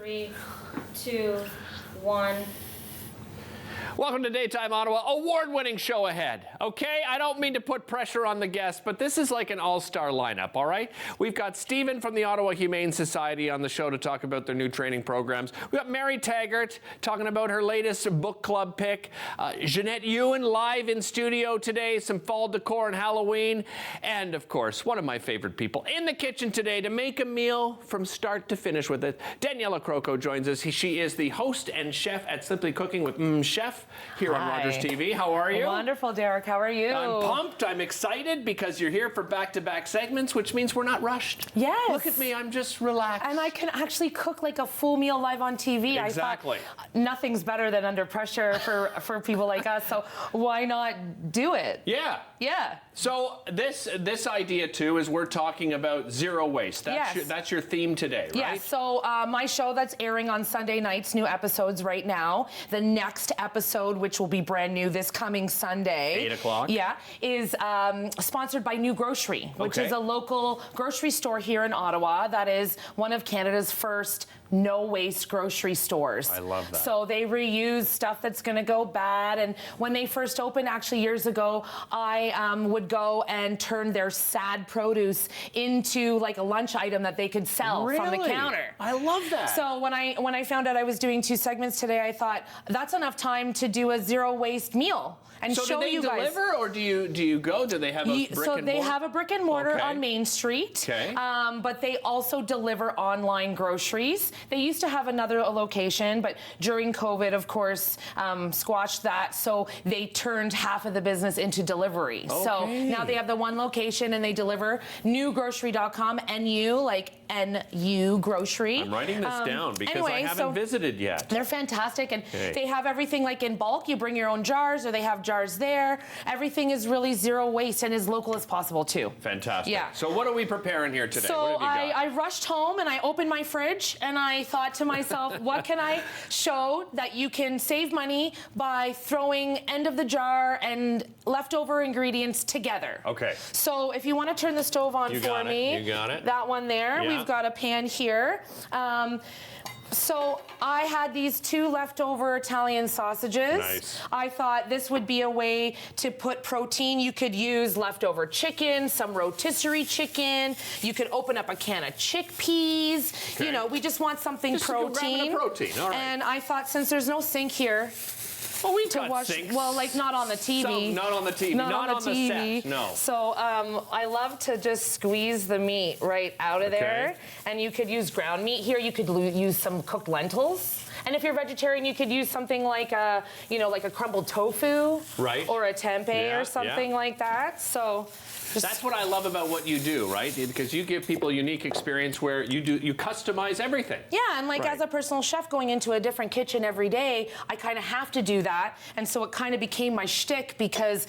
3, 2, 1. Welcome to Daytime Ottawa, award-winning show ahead. Okay, I don't mean to put pressure on the guests, but this is like an all-star lineup, all right? We've got Stephen from the Ottawa Humane Society on the show to talk about their new training programs. We've got Mary Taggart talking about her latest book club pick. Jeanette Ewan live in studio today, some fall decor and Halloween. And, of course, one of my favorite people in the kitchen today to make a meal from start to finish with it. Daniela Croco joins us. She is the host and chef at Simply Cooking with Chef here on Rogers TV. How are you? Wonderful, Derek. How are you? I'm pumped. I'm excited because you're here for back-to-back segments, which means we're not rushed. Yes. Look at me. I'm just relaxed. And I can actually cook like a full meal live on TV. Exactly. I thought nothing's better than under pressure for people like us, so why not do it? Yeah. Yeah. So this idea, too, is we're talking about zero waste. That's your theme today, right? Yes. So my show that's airing on Sunday nights, new episodes right now. The next episode, which will be brand new this coming Sunday. 8 o'clock. Yeah. Is sponsored by New Grocery, which is a local grocery store here in Ottawa that is one of Canada's first no-waste grocery stores. I love that. So they reuse stuff that's going to go bad. And when they first opened, actually years ago, I would go and turn their sad produce into like a lunch item that they could sell from the counter. I love that. So when I found out I was doing 2 segments today, I thought that's enough time to do a zero-waste meal and show you guys. So do they deliver, or do you go? Do they have a brick and mortar? So they have a brick and mortar on Main Street. Okay. But they also deliver online groceries. They used to have another location, but during COVID, of course, squashed that. So they turned half of the business into delivery. Okay. So now they have the one location and they deliver. Newgrocery.com, NU, like NU Grocery. I'm writing this down because I haven't visited yet. They're fantastic, and they have everything like in bulk. You bring your own jars, or they have jars there. Everything is really zero waste and as local as possible too. Fantastic. Yeah. So what are we preparing here today? So what have you got? I rushed home and I opened my fridge and I thought to myself, what can I show that you can save money by throwing end of the jar and leftover ingredients together? Okay. So if you want to turn the stove on for me. You got it. That one there. Yeah. We've got a pan here. So I had these 2 leftover Italian sausages. Nice. I thought this would be a way to put protein. You could use leftover chicken, some rotisserie chicken. You could open up a can of chickpeas. Okay. You know, we just want something just protein. A protein. All right. And I thought, since there's no sink here, well, we've to got watch, sinks. well, like not on the TV. Not on the TV. Not on the set. No. So I love to just squeeze the meat right out of there. And you could use ground meat here. You could use some cooked lentils. And if you're vegetarian, you could use something like a, like a crumbled tofu. Right. Or a tempeh or something like that. So. That's what I love about what you do, right? Because you give people a unique experience where you customize everything. Yeah, and as a personal chef going into a different kitchen every day, I kind of have to do that. And so it kind of became my shtick because,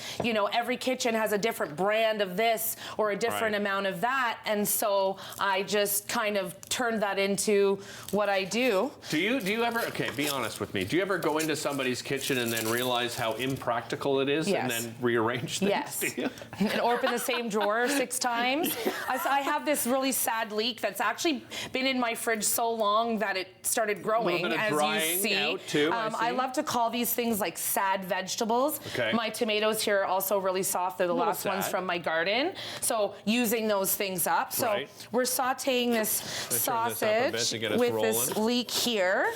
every kitchen has a different brand of this or a different amount of that. And so I just kind of turned that into what I do. Do you ever, be honest with me, do you ever go into somebody's kitchen and then realize how impractical it is and then rearrange things? Yes. Do you? And open the same drawer 6 times. I have this really sad leak that's actually been in my fridge so long that it started growing, as you see. Out too, I love to call these things like sad vegetables. Okay. My tomatoes here are also really soft. They're the last ones from my garden. So using those things up. So we're sauteing this sausage with this leek here.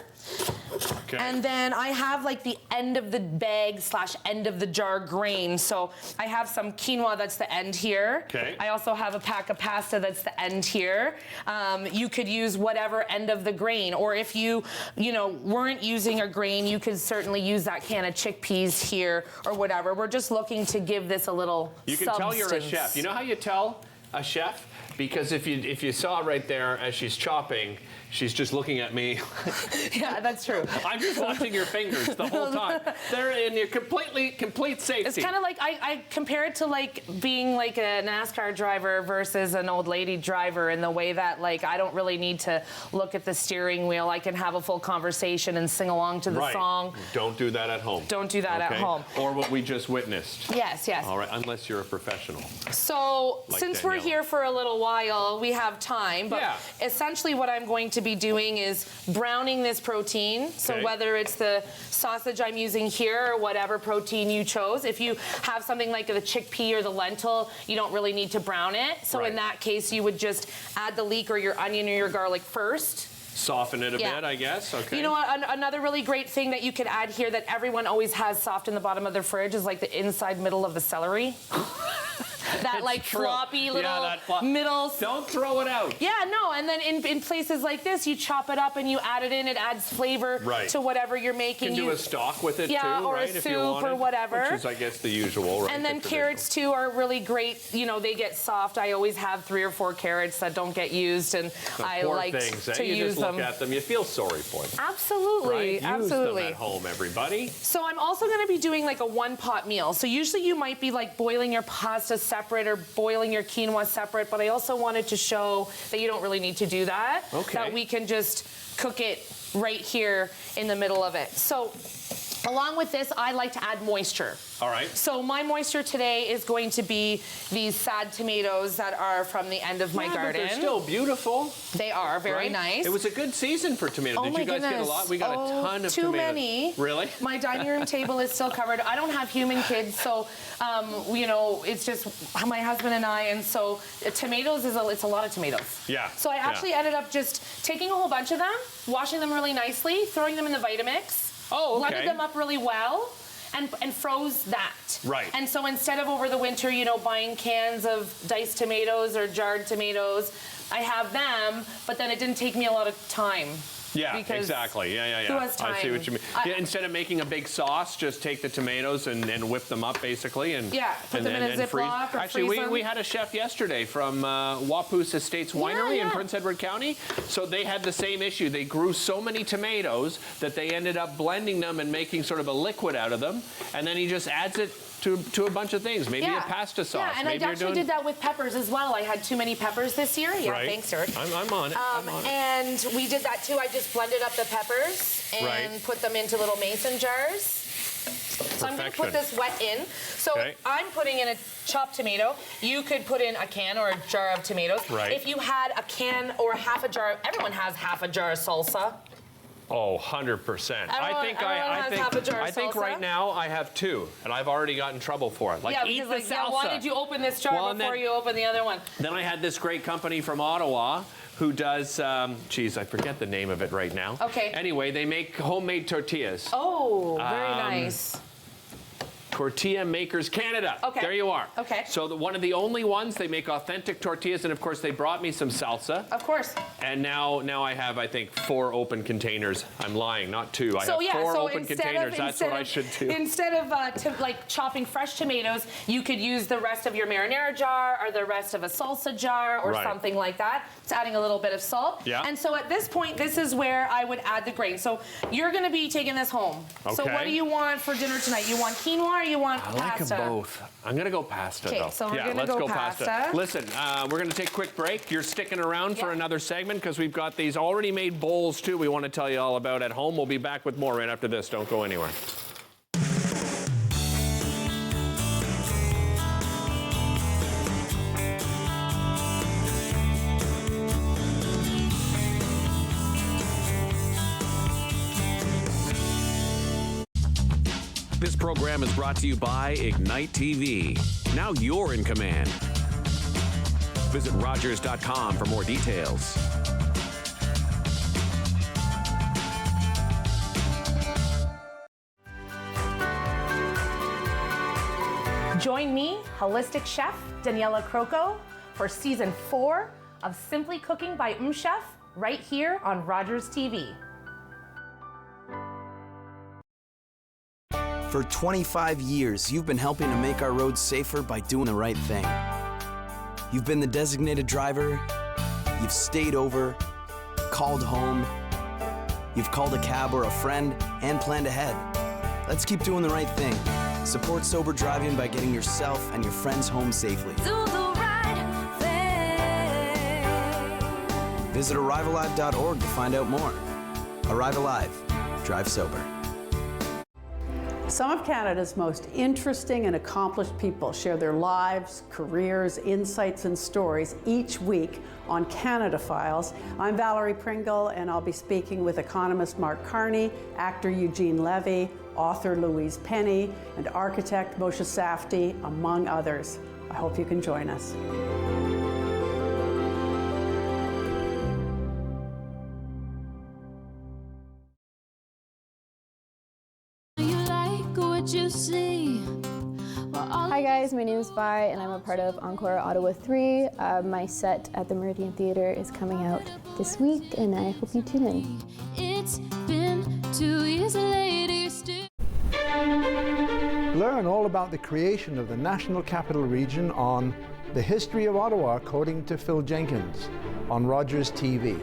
Okay. And then I have like the end of the bag / end of the jar grain. So I have some quinoa that's the end here. Okay. I also have a pack of pasta that's the end here. You could use whatever end of the grain, or if you weren't using a grain, you could certainly use that can of chickpeas here or whatever. We're just looking to give this a little You can tell you're a chef. You know how you tell a chef? Because if you saw right there as she's chopping, she's just looking at me. Yeah, that's true. I'm just watching your fingers the whole time. They're in your complete safety. It's kind of like, I compare it to like being like a NASCAR driver versus an old lady driver, in the way that like I don't really need to look at the steering wheel. I can have a full conversation and sing along to the song. Don't do that at home. Don't do that at home. Or what we just witnessed. Yes, yes. All right, unless you're a professional. So since we're here for a little while, we have time. But essentially what I'm going to be doing is browning this protein. So Okay. whether it's the sausage I'm using here or whatever protein you chose, if you have something like the chickpea or the lentil, you don't really need to brown it. So Right. in that case, you would just add the leek or your onion or your garlic first. Soften it a Yeah. bit, I guess. Okay. You know what? Another really great thing that you could add here that everyone always has soft in the bottom of their fridge is like the inside middle of the celery. That It's like true. floppy little Yeah, that middle. Don't throw it out. Yeah, no, and then in places like this, you chop it up and you add it in. It adds flavor Right. to whatever you're making. You can do a stock with it Yeah, too, or a right? If you soup wanted, or whatever. Which is, I guess, the usual, right? And then The carrots too are really great. You know, they get soft. I always have 3 or 4 carrots that don't get used, and The I poor like things, to you use just look them. at them, you feel sorry for them. Absolutely, Right? Use absolutely. them at home, everybody. So I'm also going to be doing like a 1-pot meal. So usually you might be like boiling your pasta separate or boiling your quinoa separate, but I also wanted to show that you don't really need to do that. Okay. That we can just cook it right here in the middle of it. So along with this, I like to add moisture. All right. So my moisture today is going to be these sad tomatoes that are from the end of my Yeah, garden. but they're still beautiful. They are very right? nice. It was a good season for tomatoes. Oh Did my you guys get a goodness. lot? We got a ton of too tomatoes. many. Really? My dining room table is still covered. I don't have human kids, so you know, it's just my husband and I, and so tomatoes it's a lot of tomatoes. Yeah, So I actually ended up just taking a whole bunch of them, washing them really nicely, throwing them in the Vitamix. Oh, okay. Blended them up really well. And froze that. Right. And so instead of over the winter, you know, buying cans of diced tomatoes or jarred tomatoes, I have them, but then it didn't take me a lot of time. Yeah, Because exactly. Yeah. who has I see time? what you mean. Yeah, instead of making a big sauce, just take the tomatoes and whip them up, basically, and Yeah, put them in a freeze. Ziploc or Actually, freeze them. we had a chef yesterday from Wapoos Estates Winery in yeah. Prince Edward County. So they had the same issue. They grew so many tomatoes that they ended up blending them and making sort of a liquid out of them, and then he just adds it to a bunch of things. Maybe a pasta sauce. Yeah, and Maybe I you're actually doing... did that with peppers as well. I had too many peppers this year. Yeah, Right. thanks, sir. I'm on it. I'm on it. And we did that too. I just blended up the peppers and Right. put them into little mason jars. So I'm going to put Perfection. this wet in. So Okay. I'm putting in a chopped tomato. You could put in a can or a jar of tomatoes. Right. If you had a can or half a jar, everyone has half a jar of salsa. Oh, 100%. Everyone has half a jar of I think salsa? right now I have 2, and I've already gotten in trouble for it. Like, yeah, eat because the like, salsa. yeah, why did you open this jar Well, and before then- you open the other one? Then I had this great company from Ottawa who does, geez, I forget the name of it right now. Okay. Anyway, they make homemade tortillas. Oh, very nice. Tortilla Makers Canada. Okay. There you are. Okay. So one of the only ones, they make authentic tortillas, and of course they brought me some salsa. Of course. And now I have, I think, 4 open containers. I'm lying, not 2. I have 4 open containers. That's what I should do. Instead of like chopping fresh tomatoes, you could use the rest of your marinara jar or the rest of a salsa jar or Right. something like that. It's adding a little bit of salt. Yeah. And so at this point, this is where I would add the grain. So you're going to be taking this home. So Okay. what do you want for dinner tonight? You want quinoa or you want I like pasta? them both. I'm gonna go pasta though. Okay, so we're yeah, gonna let's go go pasta. Listen, we're gonna take a quick break. You're sticking around for Yeah. another segment because we've got these already made bowls too. We want to tell you all about at home. We'll be back with more right after this. Don't go anywhere. This program is brought to you by Ignite TV. Now you're in command. Visit Rogers.com for more details. Join me, holistic chef Daniela Croco, for season 4 of Simply Cooking by Chef right here on Rogers TV. For 25 years, you've been helping to make our roads safer by doing the right thing. You've been the designated driver, you've stayed over, called home, you've called a cab or a friend, and planned ahead. Let's keep doing the right thing. Support sober driving by getting yourself and your friends home safely. Do the right thing. Visit ArriveAlive.org to find out more. Arrive Alive. Drive sober. Some of Canada's most interesting and accomplished people share their lives, careers, insights, and stories each week on Canada Files. I'm Valerie Pringle, and I'll be speaking with economist Mark Carney, actor Eugene Levy, author Louise Penny, and architect Moshe Safdie, among others. I hope you can join us. Hi guys, my name is Vi and I'm a part of Encore Ottawa 3. My set at the Meridian Theatre is coming out this week and I hope you tune in. It's been 2 years later, still. Learn all about the creation of the National Capital Region on The History of Ottawa, according to Phil Jenkins, on Rogers TV.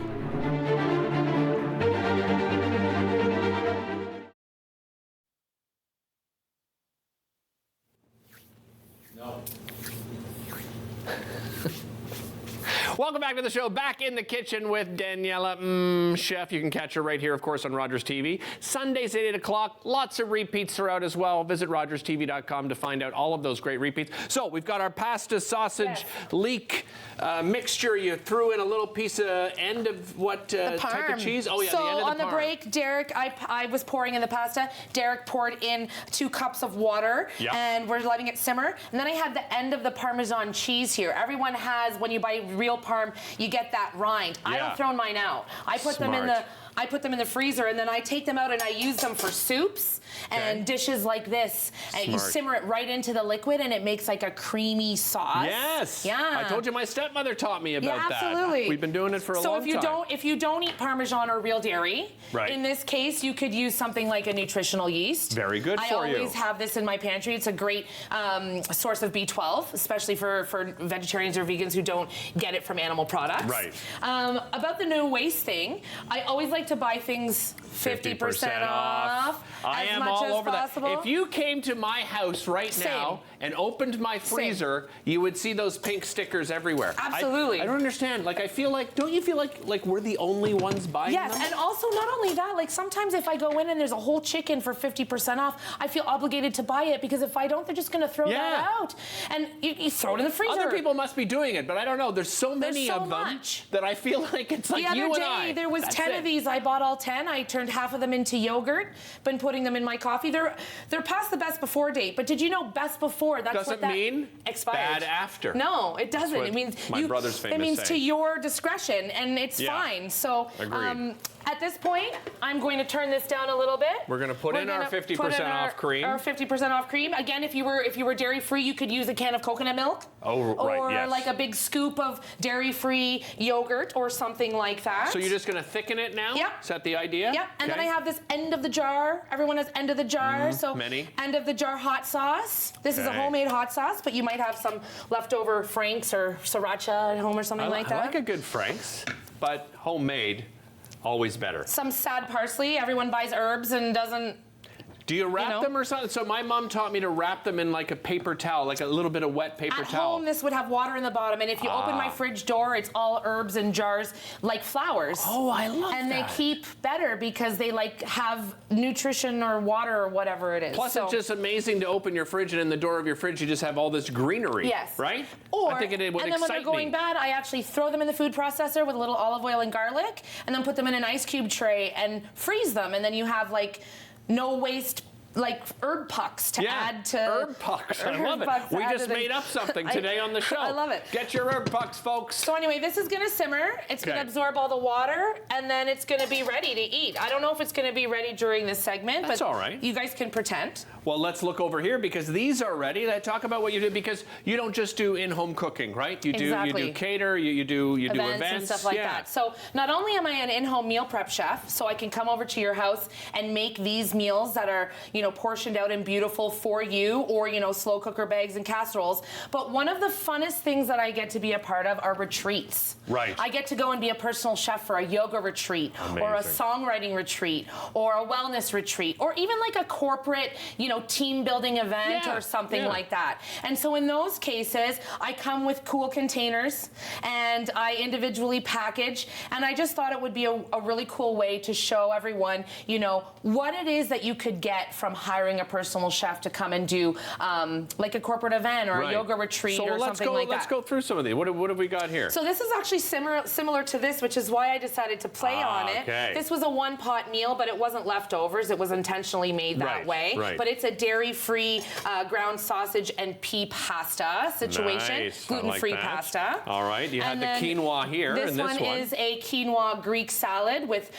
Welcome back to the show. Back in the kitchen with Daniela, chef. You can catch her right here, of course, on Rogers TV. Sundays at 8 o'clock. Lots of repeats throughout as well. Visit rogerstv.com to find out all of those great repeats. So we've got our pasta sausage leek mixture. You threw in a little piece of end of what type of cheese? Oh, yeah, so the end of on the parm. break, Derek, I was pouring in the pasta. Derek poured in 2 cups of water, Yep. and we're letting it simmer. And then I had the end of the Parmesan cheese here. Everyone has, when you buy real parm, you get that rind. I Yeah. don't throw mine out. I put them in Smart. the freezer, and then I take them out and I use them for soups and dishes like this. And you Smart. simmer it right into the liquid, and it makes like a creamy sauce. Yes. Yeah. I told you my stepmother taught me about that. Absolutely. We've been doing it for a so long time. if you don't eat Parmesan or real dairy, Right. in this case you could use something like a nutritional yeast. Very good I for you. always have this in my pantry. It's a great source of B12, especially for vegetarians or vegans who don't get it from animal products. Right. About the no waste thing, I always like to buy things 50% off. I as am much all as over possible. that. If you came to my house right now and opened my freezer, you would see those pink stickers everywhere. Absolutely. I don't understand. Like, I feel like, don't you feel like we're the only ones buying Yes, them? and also not only that, like sometimes if I go in and there's a whole chicken for 50% off, I feel obligated to buy it because if I don't, they're just going to throw that out. And you throw it in the freezer. Other people must be doing it, but I don't know. There's so many so of them much. that I feel like it's like the you other and I. day, there was That's 10 it. of these. I bought all 10. I turned half of them into yogurt. Been putting them in my coffee. They're past the best before date. But did you know best before? That's Doesn't what that mean expired. bad after. No, it doesn't. what It means my brother's famous It means to saying. your discretion, and it's Yeah. fine. So Agreed. at this point, I'm going to turn this down a little bit. We're going to put in our 50% off cream. Our 50% off cream. Again, if you were dairy free, you could use a can of coconut milk. Oh, right, Or yes. like a big scoop of dairy free yogurt or something like that. So you're just going to thicken it now? Yep. Is that the idea? Yeah, and then I Okay. have this end of the jar. Everyone has end of the jar. So many. end of the jar hot sauce. This is a Okay. homemade hot sauce, but you might have some leftover Frank's or sriracha at home or something like I that. like a good Frank's, but homemade, always better. Some sad parsley. Everyone buys herbs and doesn't. Do you wrap know. them or something? So my mom taught me to wrap them in like a paper towel, like a little bit of wet paper At towel. home, this would have water in the bottom, and if you open my fridge door, it's all herbs in jars like flowers. Oh, I love and that. they keep better because they like have nutrition or water or whatever it is. Plus, So- it's just amazing to open your fridge, and in the door of your fridge, you just have all this greenery. Yes. Right? Or, I think it would and then when they're excite going me. bad, I actually throw them in the food processor with a little olive oil and garlic, and then put them in an ice cube tray and freeze them, and then you have like no waste. Like herb pucks to add to herb pucks. I love it. pucks to We add just to the- made up something today on the show. I love it. Get your herb pucks, folks. So anyway, this is gonna simmer. It's Okay. gonna absorb all the water, and then it's gonna be ready to eat. I don't know if it's gonna be ready during this segment, That's but all right. you guys can pretend. Well, let's look over here because these are ready. Let's talk about what you do because you don't just do in-home cooking, right? You Exactly. do cater, you do events And stuff like yeah. that. So not only am I an in-home meal prep chef, so I can come over to your house and make these meals that are, portioned out and beautiful for you, or, slow cooker bags and casseroles, but one of the funnest things that I get to be a part of are retreats. Right. I get to go and be a personal chef for a yoga retreat, or a Amazing. songwriting retreat, or a wellness retreat, or even like a corporate, team building event Yeah, or something yeah. like that. And so in those cases, I come with cool containers and I individually package, and I just thought it would be a really cool way to show everyone, what it is that you could get from from hiring a personal chef to come and do like a corporate event or a yoga retreat or something like that. Let's go through some of these. What have we got here? So this is actually similar to this, which is why I decided to play on it. Okay. This was a one-pot meal, but it wasn't leftovers. It was intentionally made that way. Right. But it's a dairy-free ground sausage and pea pasta situation. Nice. Gluten-free I like that. pasta. All right. You had the then quinoa here. This and this one is a quinoa Greek salad with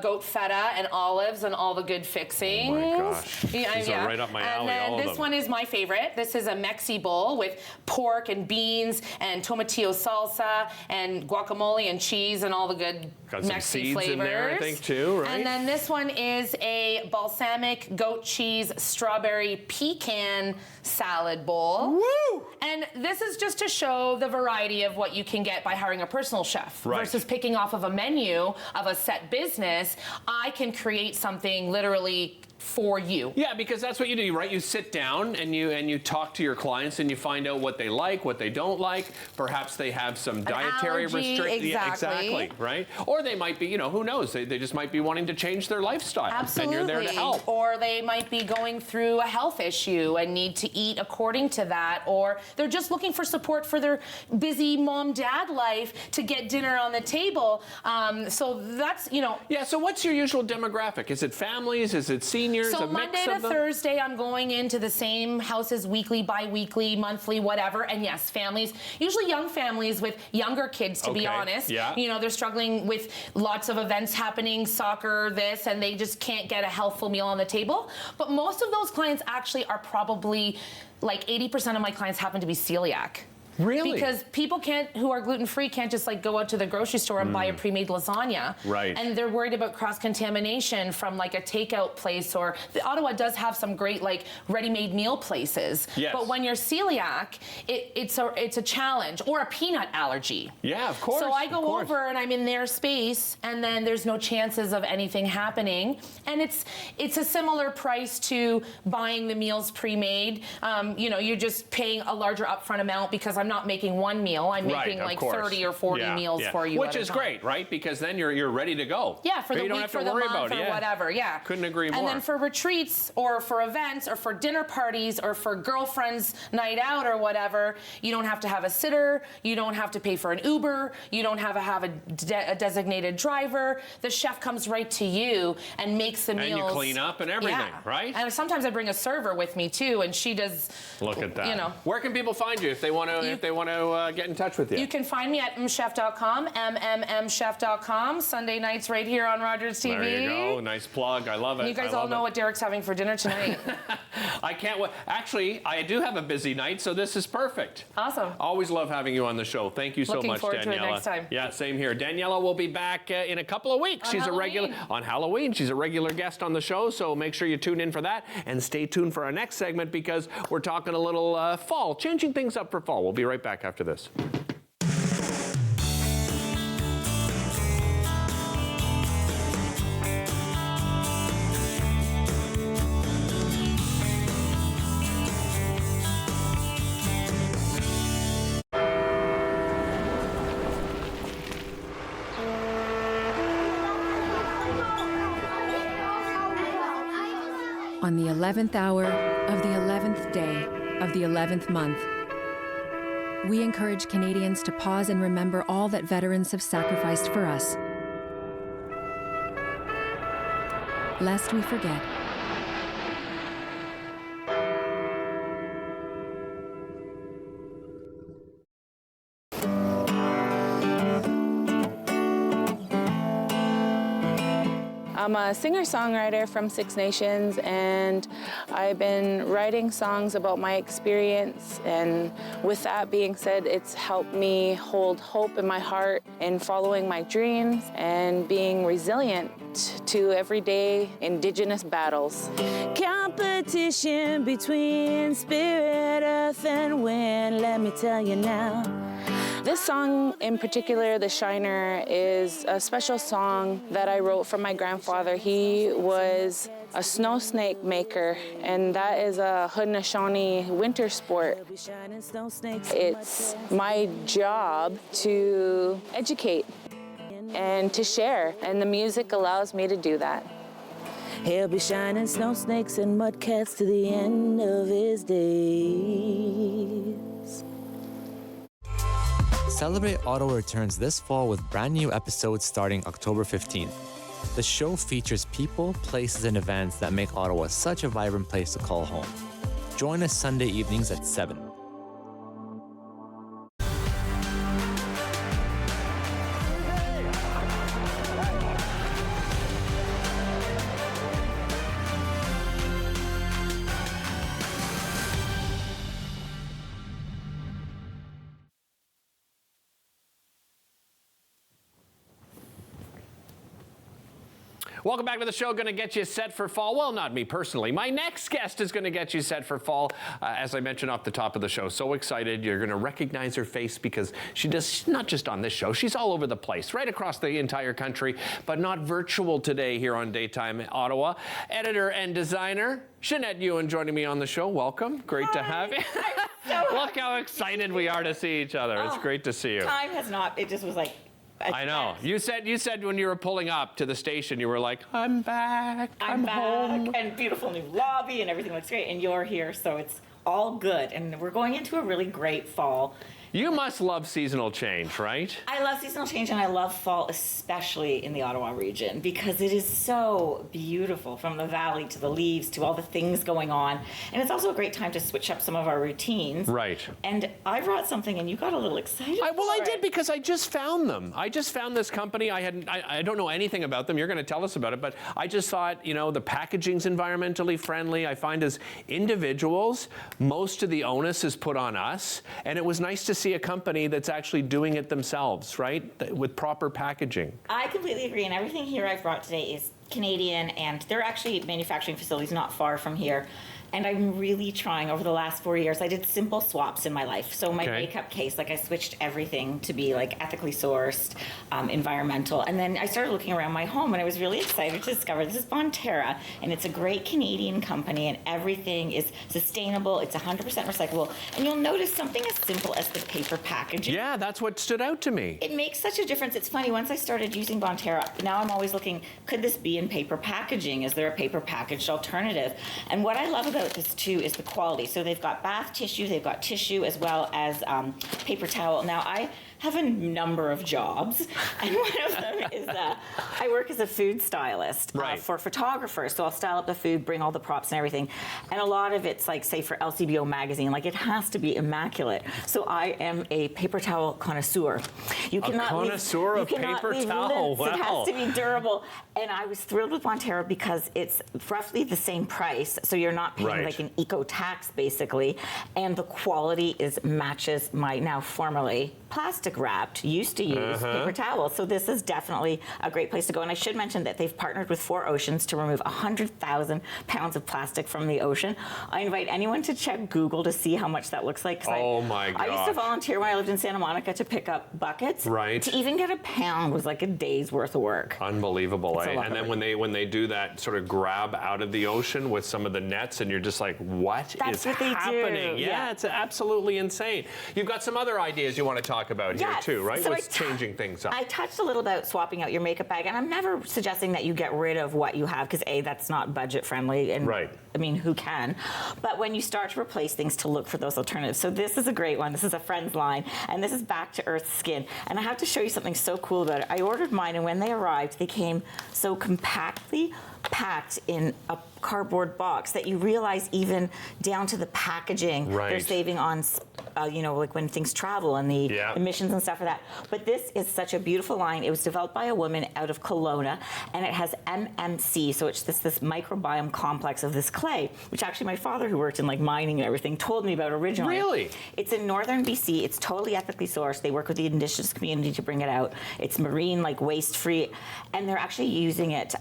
goat feta and olives and all the good fixings. Oh my gosh. These are right up my alley, And all then of this them. one is my favorite. This is a Mexi bowl with pork and beans and tomatillo salsa and guacamole and cheese and all the good Got some Mexi seeds flavors. in there, I think, too, right? And then this one is a balsamic goat cheese strawberry pecan salad bowl. Woo! And this is just to show the variety of what you can get by hiring a personal chef versus picking off of a menu of a set business. I can create something literally for you. Yeah, because that's what you do, right? You sit down and you talk to your clients and you find out what they like, what they don't like. Perhaps they have some dietary restrictions. Yeah, exactly, right? Or they might be, you know, who knows? They just might be wanting to change their lifestyle. Absolutely. And you're there to help. Or they might be going through a health issue and need to eat according to that. Or they're just looking for support for their busy mom-dad life to get dinner on the table. So that's, you know. Yeah, so what's your usual demographic? Is it families? Is it seniors? So a mix Monday to of them? Thursday, I'm going into the same houses weekly, bi-weekly, monthly, whatever. And yes, families, usually young families with younger kids, to be honest. Yeah. You know, they're struggling with lots of events happening, soccer, this, and they just can't get a healthful meal on the table. But most of those clients actually are probably, like 80% of my clients happen to be celiac. Really? Because people who are gluten-free can't just like go out to the grocery store and buy a pre-made lasagna. Right. And they're worried about cross-contamination from like a takeout place, or Ottawa does have some great like ready-made meal places. Yes. But when you're celiac, it's a challenge, or a peanut allergy. Yeah, of course. So I go over and I'm in their space, and then there's no chances of anything happening. And it's a similar price to buying the meals pre-made. You know, you're just paying a larger upfront amount because I'm not making one meal. I'm making like 30 or 40 meals for you. Which is great, right? Because then you're ready to go. Yeah, for the you don't week, have for to the worry month, about it. or whatever. Yeah. Couldn't agree more. And then for retreats, or for events, or for dinner parties, or for girlfriends' night out, or whatever, you don't have to have a sitter. You don't have to pay for an Uber. You don't have to have a designated driver. The chef comes right to you and makes the meals. And you clean up and everything, right? And sometimes I bring a server with me too, and she does. Look at that. You know. Where can people find you if they want to get in touch with you? You can find me at mchef.com, mmmchef.com. Sunday nights right here on Rogers TV. There you go. Nice plug. I love it. You guys all know what Derek's having for dinner tonight. I can't wait. Actually, I do have a busy night, so this is perfect. Awesome. Always love having you on the show. Thank you so Looking much, forward Daniela. to it next time. Yeah, same here. Daniela will be back in a couple of weeks. On She's Halloween. a regular on Halloween. She's a regular guest on the show, so make sure you tune in for that and stay tuned for our next segment because we're talking a little fall, changing things up for fall. We'll be right back after this. On the 11th hour of the 11th day of the 11th month, we encourage Canadians to pause and remember all that veterans have sacrificed for us, lest we forget. I'm a singer-songwriter from Six Nations, and I've been writing songs about my experience, and with that being said, it's helped me hold hope in my heart in following my dreams and being resilient to everyday Indigenous battles. Competition between spirit, earth, and wind, let me tell you now. This song in particular, The Shiner, is a special song that I wrote for my grandfather. He was a snow snake maker, and that is a Haudenosaunee winter sport. It's my job to educate and to share, and the music allows me to do that. He'll be shining snow snakes and mud cats to the end of his days. Celebrate Ottawa returns this fall with brand new episodes starting October 15th. The show features people, places, and events that make Ottawa such a vibrant place to call home. Join us Sunday evenings at 7. Welcome back to the show. Going to get you set for fall. Well, not me personally. My next guest is going to get you set for fall. As I mentioned off the top of the show, so excited. You're going to recognize her face because she's not just on this show. She's all over the place, right across the entire country, but not virtual today here on Daytime Ottawa. Editor and designer, Jeanette Ewan joining me on the show. Welcome. Great to have you. Look how excited we are to see each other. It's great to see you. Time has not, it just was like, I know. You said when you were pulling up to the station, you were like, I'm back. I'm back. home. And beautiful new lobby and everything looks great. And you're here, so it's all good. And we're going into a really great fall. You must love seasonal change, right? I love seasonal change, and I love fall, especially in the Ottawa region, because it is so beautiful, from the valley to the leaves to all the things going on. And it's also a great time to switch up some of our routines. Right. And I brought something, and you got a little excited. I did, because I just found them. I just found this company. I don't know anything about them. You're going to tell us about it, but I just thought, the packaging's environmentally friendly. I find as individuals, most of the onus is put on us, and it was nice to see a company that's actually doing it themselves, right? With proper packaging. I completely agree, and everything here I've brought today is Canadian, and they're actually manufacturing facilities not far from here. And I'm really trying over the last 4 years. I did simple swaps in my life. So my makeup case, I switched everything to be ethically sourced, environmental. And then I started looking around my home, and I was really excited to discover this is Bonterra, and it's a great Canadian company, and everything is sustainable. It's 100% recyclable. And you'll notice something as simple as the paper packaging. Yeah, that's what stood out to me. It makes such a difference. It's funny, once I started using Bonterra, now I'm always looking, could this be in paper packaging? Is there a paper packaged alternative? And what I love about this too is the quality. So they've got bath tissue, they've got tissue as well as paper towel. Now I have a number of jobs, and one of them is I work as a food stylist for photographers. So I'll style up the food, bring all the props and everything, and a lot of it's say for LCBO magazine, it has to be immaculate. So I am a paper towel connoisseur. You cannot a connoisseur of paper towel. Wow. It has to be durable. And I was thrilled with Bonterra because it's roughly the same price, so you're not paying an eco tax basically, and the quality matches my now formerly plastic wrapped, used to use paper towels. So this is definitely a great place to go. And I should mention that they've partnered with 4 Oceans to remove 100,000 pounds of plastic from the ocean. I invite anyone to check Google to see how much that looks like. My gosh. I used to volunteer when I lived in Santa Monica to pick up buckets. Right. To even get a pound was like a day's worth of work. Unbelievable, eh? And then when they do that sort of grab out of the ocean with some of the nets, and you're just like, what is happening? Yeah, it's absolutely insane. You've got some other ideas you want to talk about here too, right? So What's changing things up? I touched a little about swapping out your makeup bag, and I'm never suggesting that you get rid of what you have, because that's not budget friendly, and I mean, who can? But when you start to replace things, to look for those alternatives. So this is a great one. This is a friend's line, and this is Back to Earth Skin. And I have to show you something so cool about it. I ordered mine, and when they arrived, they came so compactly packed in a cardboard box that you realize even down to the packaging they're saving on, when things travel and the emissions and stuff for that. But this is such a beautiful line. It was developed by a woman out of Kelowna, and it has MMC, so it's this microbiome complex of this clay, which actually my father, who worked in mining and everything, told me about originally. Really? It's in northern BC. It's totally ethically sourced. They work with the indigenous community to bring it out. It's marine, waste free, and they're actually using it.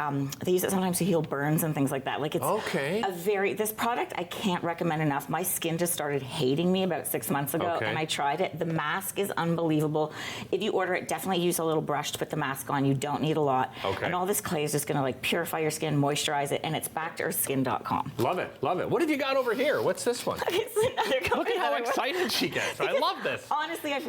They use it sometimes to heal burns and things like that. It's this product I can't recommend enough. My skin just started hating me about 6 months ago, and I tried it. The mask is unbelievable. If you order it, definitely use a little brush to put the mask on. You don't need a lot. And all this clay is just going to purify your skin, moisturize it, and it's backtoearthskin.com. Love it, love it. What have you got over here? What's this one? It's another company. Look at how excited she gets. I love this. Honestly, I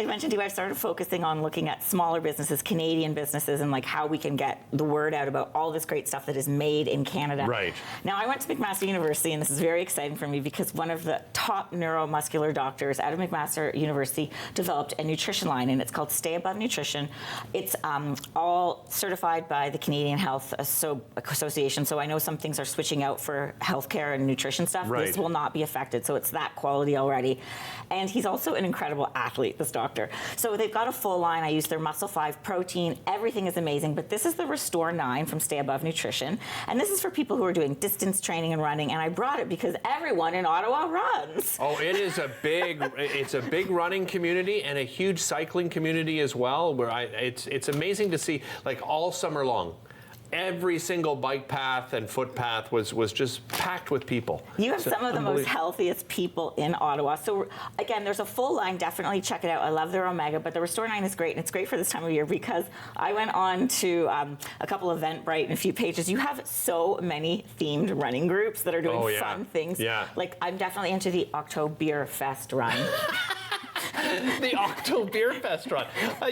mentioned to you, I've started focusing on looking at smaller businesses, Canadian businesses, and like how we can get the word out about all this great stuff that is made in Canada. Right. Now, I went to McMaster University, and this is very exciting for me because one of the top neuromuscular doctors out of McMaster University developed a nutrition line, and it's called Stay Above Nutrition. It's all certified by the Canadian Health Association, so I know some things are switching out for healthcare and nutrition stuff. Right. This will not be affected, so it's that quality already. And he's also an incredible athlete, this doctor. So they've got a full line. I use their Muscle 5 protein. Everything is amazing, but this is the Restore 9 from Stay Above Nutrition, and this is for people who are doing distance training and running, and I brought it because everyone in Ottawa runs. Oh, it's a big running community and a huge cycling community as well, where it's amazing to see, like, all summer long. Every single bike path and footpath was just packed with people. You have some of the most healthiest people in Ottawa. So again, there's a full line. Definitely check it out. I love their Omega, but the Restore 9 is great, and it's great for this time of year because I went on to a couple of Eventbrite and a few pages. You have so many themed running groups that are doing fun things. Yeah. Like, I'm definitely into the Oktoberfest run. The Oktoberfest run.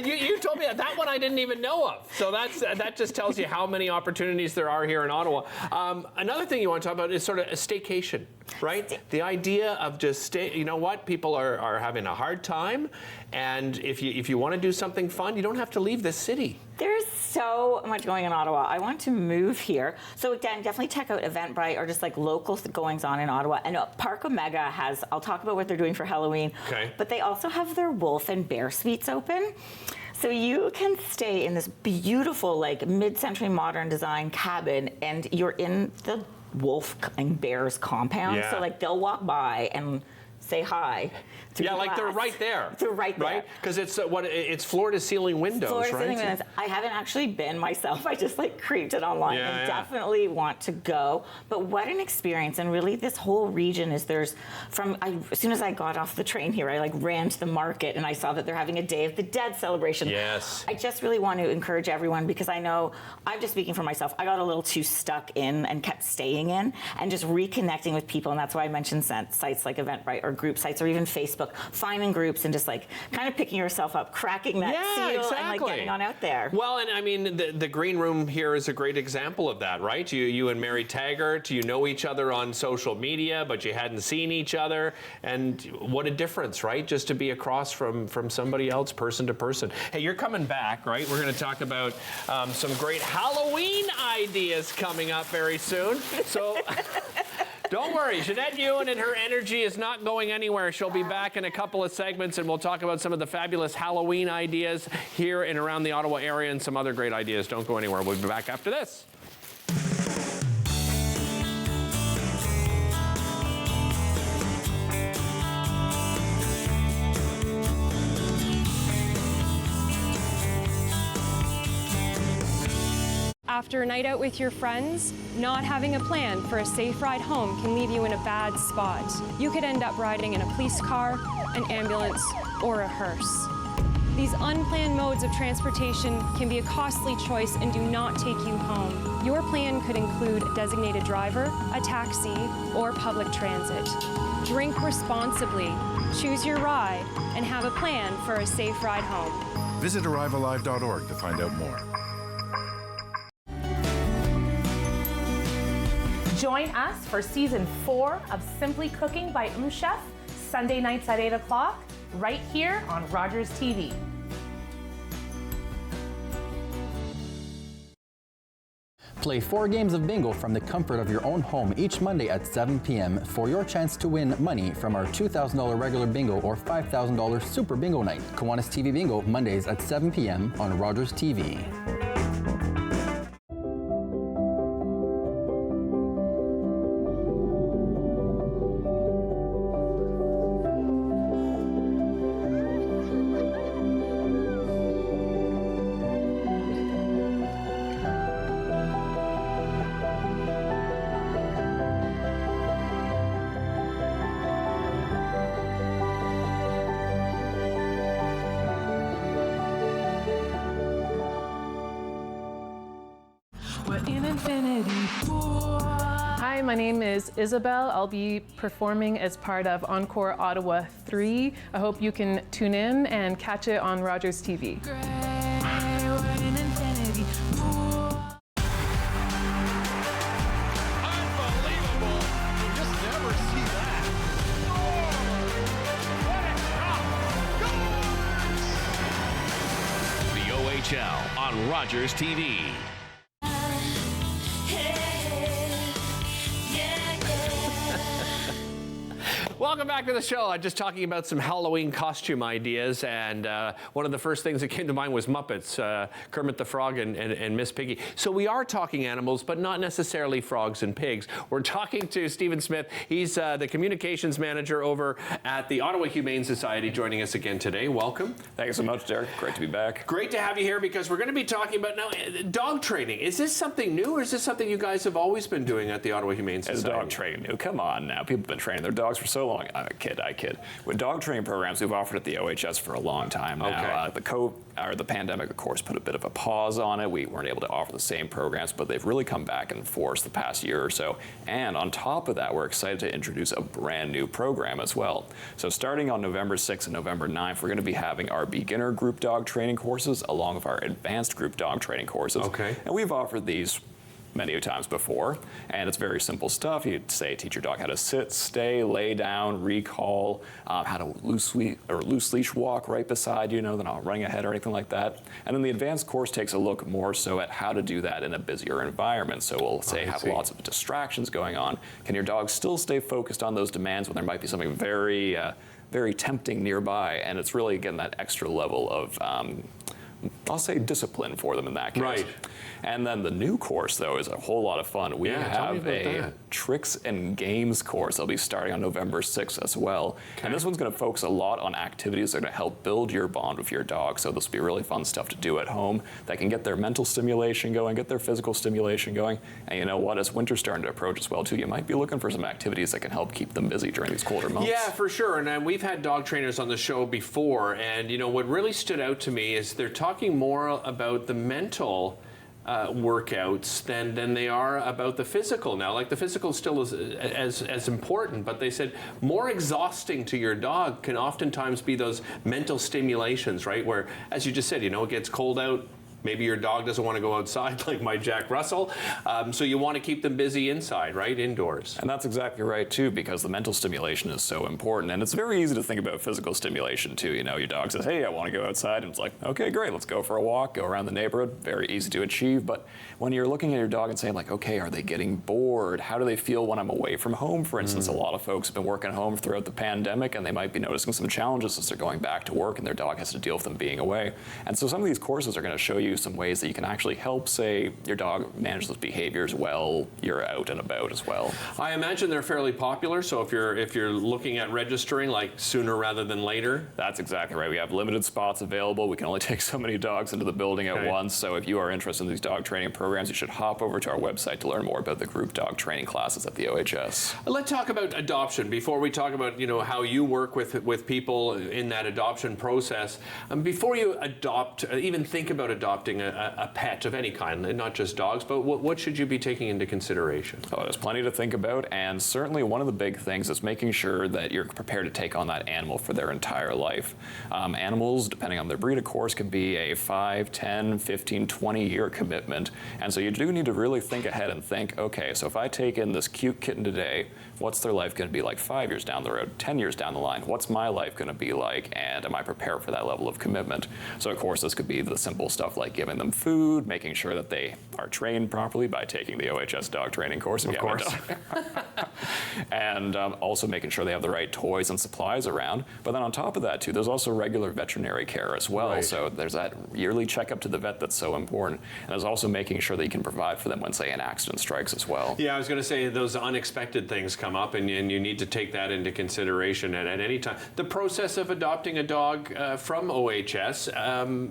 You told me that one I didn't even know of. So that just tells you how many opportunities there are here in Ottawa. Another thing you want to talk about is sort of a staycation, right? The idea of just stay. You know what? People are having a hard time, and if you want to do something fun, you don't have to leave this city. There's so much going on in Ottawa. I want to move here. So again, definitely check out Eventbrite or just like local goings on in Ottawa. And Park Omega has, I'll talk about what they're doing for Halloween, but they also have their wolf and bear suites open. So you can stay in this beautiful, like, mid-century modern design cabin, and you're in the wolf and bears compound. Yeah. So like they'll walk by and say hi. Yeah, like they're right there. They're right there. Right? Because it's floor-to-ceiling windows, floor-to-ceiling right? windows. I haven't actually been myself. I just like creeped it online and definitely want to go. But what an experience. And really this whole region is as soon as I got off the train here, I like ran to the market and I saw that they're having a Day of the Dead celebration. Yes. I just really want to encourage everyone because I know, I'm just speaking for myself, I got a little too stuck in and kept staying in and just reconnecting with people. And that's why I mentioned sites like Eventbrite or group sites or even Facebook, finding groups and just like kind of picking yourself up, cracking that seal and like getting on out there. Well, and I mean, the green room here is a great example of that, right? You and Mary Taggart, you know each other on social media, but you hadn't seen each other, and what a difference, right? Just to be across from somebody else, person to person. Hey, you're coming back, right? We're going to talk about some great Halloween ideas coming up very soon. So don't worry, Jeanette Ewan and her energy is not going anywhere. She'll be back in a couple of segments, and we'll talk about some of the fabulous Halloween ideas here and around the Ottawa area and some other great ideas. Don't go anywhere. We'll be back after this. After a night out with your friends, not having a plan for a safe ride home can leave you in a bad spot. You could end up riding in a police car, an ambulance, or a hearse. These unplanned modes of transportation can be a costly choice and do not take you home. Your plan could include a designated driver, a taxi, or public transit. Drink responsibly, choose your ride, and have a plan for a safe ride home. Visit arrivealive.org to find out more. Join us for season 4 of Simply Cooking by Chef, Sunday nights at 8 o'clock, right here on Rogers TV. Play 4 games of bingo from the comfort of your own home each Monday at 7 p.m. for your chance to win money from our $2,000 regular bingo or $5,000 super bingo night. Kiwanis TV Bingo, Mondays at 7 p.m. on Rogers TV. Hi, my name is Isabel. I'll be performing as part of Encore Ottawa 3. I hope you can tune in and catch it on Rogers TV. On Rogers TV. Welcome back to the show. I'm just talking about some Halloween costume ideas, and one of the first things that came to mind was Muppets, Kermit the Frog and Miss Piggy. So we are talking animals, but not necessarily frogs and pigs. We're talking to Stephen Smith. He's the communications manager over at the Ottawa Humane Society, joining us again today. Welcome. Thank you so much, Derek. Great to be back. Great to have you here, because we're going to be talking about now dog training. Is this something new, or is this something you guys have always been doing at the Ottawa Humane Society? Is dog training new? Come on now. People have been training their dogs for so long. I kid. With dog training programs, we've offered at the OHS for a long time now. Okay. The pandemic, of course, put a bit of a pause on it. We weren't able to offer the same programs, but they've really come back in force the past year or so. And on top of that, we're excited to introduce a brand new program as well. So starting on November 6th and November 9th, we're going to be having our beginner group dog training courses along with our advanced group dog training courses. Okay. And we've offered these many times before, and it's very simple stuff. You'd say teach your dog how to sit, stay, lay down, recall, how to loose leash walk right beside you, they're not running ahead or anything like that. And then the advanced course takes a look more so at how to do that in a busier environment. So we'll say have lots of distractions going on. Can your dog still stay focused on those demands when there might be something very, very tempting nearby? And it's really getting that extra level of I'll say discipline for them in that case. Right. And then the new course, though, is a whole lot of fun. We have a tricks and games course that'll be starting on November 6th as well. Okay. And this one's going to focus a lot on activities that are going to help build your bond with your dog. So this will be really fun stuff to do at home that can get their mental stimulation going, get their physical stimulation going. And you know what? As winter's starting to approach as well, too, you might be looking for some activities that can help keep them busy during these colder months. Yeah, for sure. And we've had dog trainers on the show before. And, what really stood out to me is they're talking more about the mental workouts than they are about the physical now. Like the physical still is as important, but they said more exhausting to your dog can oftentimes be those mental stimulations, right? Where, as you just said, it gets cold out. Maybe your dog doesn't want to go outside like my Jack Russell, so you want to keep them busy inside, right? Indoors. And that's exactly right, too, because the mental stimulation is so important. And it's very easy to think about physical stimulation, too. Your dog says, hey, I want to go outside. And it's like, okay, great, let's go for a walk, go around the neighborhood. Very easy to achieve. But when you're looking at your dog and saying, like, okay, are they getting bored? How do they feel when I'm away from home, for instance? A lot of folks have been working home throughout the pandemic, and they might be noticing some challenges as they're going back to work, and their dog has to deal with them being away. And so some of these courses are going to show you some ways that you can actually help, say, your dog manage those behaviors while you're out and about as well. I imagine they're fairly popular, so if you're looking at registering, like sooner rather than later? That's exactly right. We have limited spots available. We can only take so many dogs into the building at once, so if you are interested in these dog training programs, you should hop over to our website to learn more about the group dog training classes at the OHS. Let's talk about adoption before we talk about how you work with people in that adoption process. Before you adopt, even think about adopting a pet of any kind, not just dogs, but what should you be taking into consideration? Oh, there's plenty to think about, and certainly one of the big things is making sure that you're prepared to take on that animal for their entire life. Animals, depending on their breed, of course, can be a 5, 10, 15, 20-year commitment, and so you do need to really think ahead and think, okay, so if I take in this cute kitten today, what's their life going to be like 5 years down the road, 10 years down the line? What's my life going to be like, and am I prepared for that level of commitment? So, of course, this could be the simple stuff like giving them food, making sure that they are trained properly by taking the OHS dog training course. Of course. And also making sure they have the right toys and supplies around. But then on top of that, too, there's also regular veterinary care as well. Right. So there's that yearly checkup to the vet that's so important. And there's also making sure that you can provide for them when, say, an accident strikes as well. Yeah, I was going to say those unexpected things come up, and you need to take that into consideration at any time. The process of adopting a dog from OHS,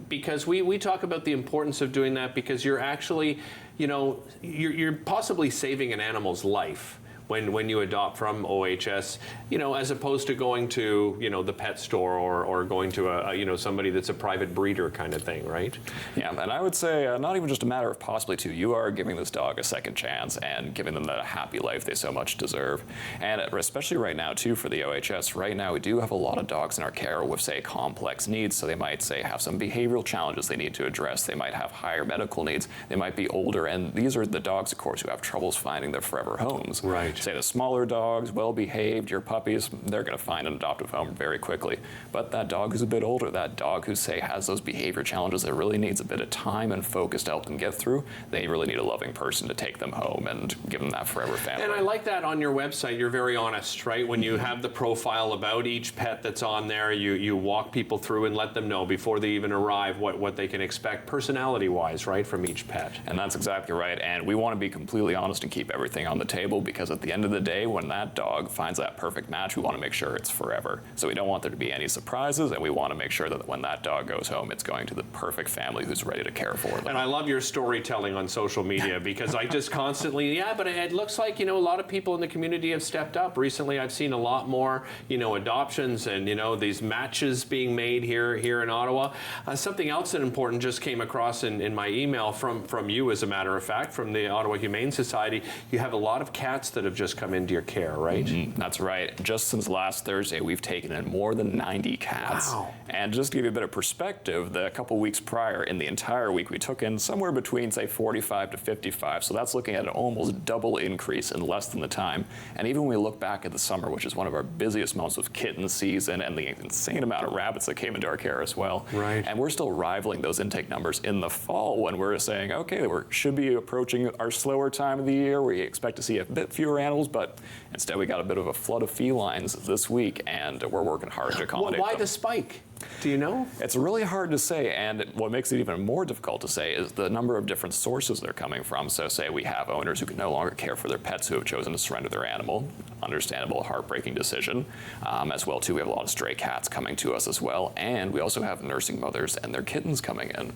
because we talk about the importance of doing that, because you're actually, you're possibly saving an animal's life when you adopt from OHS, you know, as opposed to going to, you know, the pet store or going to a you know, somebody that's a private breeder kind of thing, right? Yeah, and I would say not even just a matter of possibly two. You are giving this dog a second chance and giving them that happy life they so much deserve. And especially right now too for the OHS, right now we do have a lot of dogs in our care with, say, complex needs. So they might, say, have some behavioral challenges they need to address. They might have higher medical needs. They might be older, and these are the dogs, of course, who have troubles finding their forever homes. Right. Say the smaller dogs, well-behaved, your puppies, they're going to find an adoptive home very quickly. But that dog who's a bit older, that dog who, say, has those behavior challenges that really needs a bit of time and focus to help them get through, they really need a loving person to take them home and give them that forever family. And I like that on your website. You're very honest, right? When you have the profile about each pet that's on there, you walk people through and let them know before they even arrive what they can expect personality-wise, right, from each pet. And that's exactly right. And we want to be completely honest and keep everything on the table, because at the end of the day, when that dog finds that perfect match, we want to make sure it's forever. So we don't want there to be any surprises, and we want to make sure that when that dog goes home, it's going to the perfect family who's ready to care for them. And I love your storytelling on social media, because I just constantly, yeah, but it looks like, you know, a lot of people in the community have stepped up. Recently, I've seen a lot more, you know, adoptions and, you know, these matches being made here in Ottawa. Something else that important just came across in my email from you, as a matter of fact, from the Ottawa Humane Society. You have a lot of cats that have just come into your care, right? Mm-hmm. That's right. Just since last Thursday, we've taken in more than 90 cats. Wow. And just to give you a bit of perspective, the couple weeks prior, in the entire week, we took in somewhere between, say, 45 to 55. So that's looking at an almost double increase in less than the time. And even when we look back at the summer, which is one of our busiest months of kitten season, and the insane amount of rabbits that came into our care as well. Right. And we're still rivaling those intake numbers in the fall, when we're saying, okay, we should be approaching our slower time of the year. We expect to see a bit fewer animals, but instead we got a bit of a flood of felines this week, and we're working hard to accommodate Why them. the spike? Do you know? It's really hard to say, and what makes it even more difficult to say is the number of different sources they're coming from. So say we have owners who can no longer care for their pets who have chosen to surrender their animal. Understandable, heartbreaking decision. As well, too, we have a lot of stray cats coming to us as well, and we also have nursing mothers and their kittens coming in.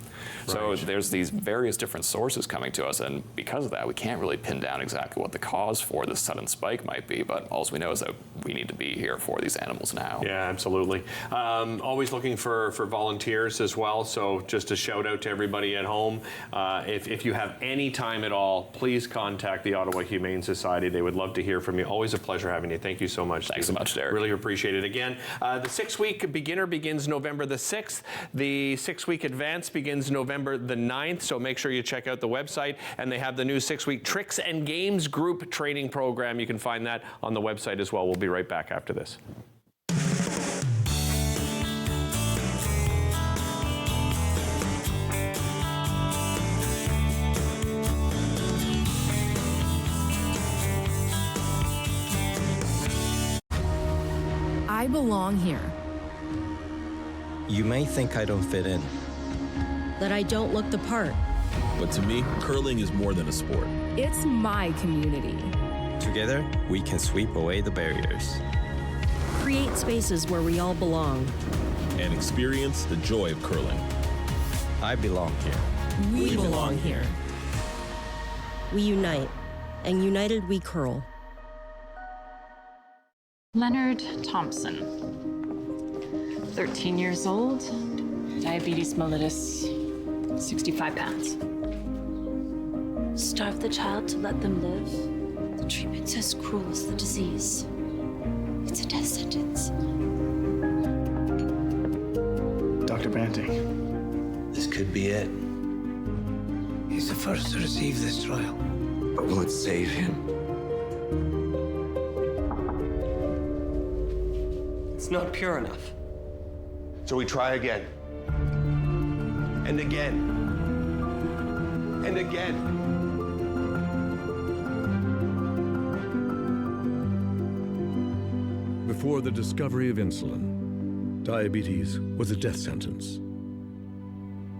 So there's these various different sources coming to us, and because of that, we can't really pin down exactly what the cause for this sudden spike might be, but all we know is that we need to be here for these animals now. Yeah, absolutely. Always looking for volunteers as well, so just a shout out to everybody at home. If you have any time at all, please contact the Ottawa Humane Society. They would love to hear from you. Always a pleasure having you. Thank you so much. Thanks so much, Derek. Really appreciate it. Again, the 6-week beginner begins November the 6th. The 6-week advance begins November the 9th, so make sure you check out the website, and they have the new 6-week Tricks and Games group training program. You can find that on the website as well. We'll be right back after this. I belong here. You may think I don't fit in. That I don't look the part. But to me, curling is more than a sport. It's my community. Together, we can sweep away the barriers. Create spaces where we all belong. And experience the joy of curling. I belong here. We belong here. We unite. And united we curl. Leonard Thompson, 13 years old, diabetes mellitus, 65 pounds. Starve the child to let them live? The treatment's as cruel as the disease. It's a death sentence. Dr. Banting, this could be it. He's the first to receive this trial. But will it save him? It's not pure enough. So we try again. And again. And again. Before the discovery of insulin, diabetes was a death sentence.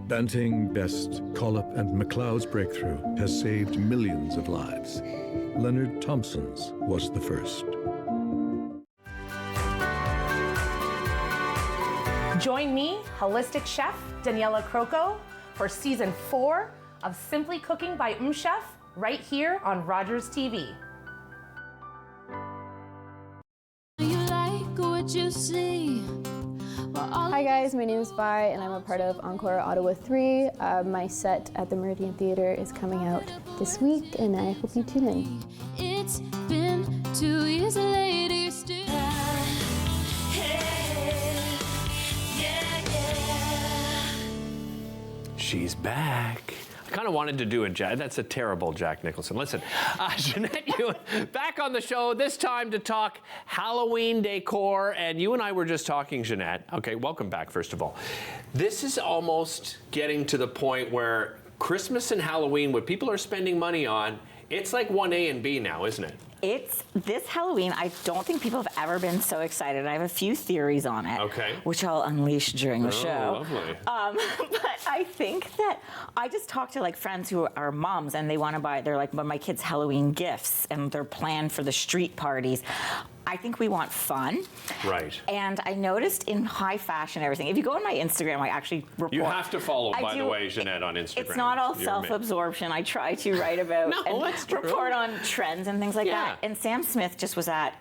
Banting, Best, Collop, and McLeod's breakthrough has saved millions of lives. Leonard Thompson's was the first. Join me, holistic chef Daniela Croco, for season 4 of Simply Cooking by Chef, right here on Rogers TV. what you see. Hi guys, my name is Vi and I'm a part of Encore Ottawa 3. My set at the Meridian Theatre is coming out this week and I hope you tune in. It's been 2 years later still. She's back. I kind of wanted to do a Jack. That's a terrible Jack Nicholson. Listen, Jeanette Ewan back on the show, this time to talk Halloween decor. And you and I were just talking, Jeanette. Okay, welcome back, first of all. This is almost getting to the point where Christmas and Halloween, what people are spending money on, it's like 1A and B now, isn't it? It's this Halloween. I don't think people have ever been so excited. I have a few theories on it, which I'll unleash during the show. Lovely. But I think that I just talked to like friends who are moms and they want to buy. They're like, "But my kids' Halloween gifts and their plan for the street parties." I think we want fun. Right. And I noticed in high fashion, everything. If you go on my Instagram, I actually report. You have to follow, by the way, Jeanette, on Instagram. It's not all self-absorption. I try to write about and report on trends and things like that. And Sam Smith just was at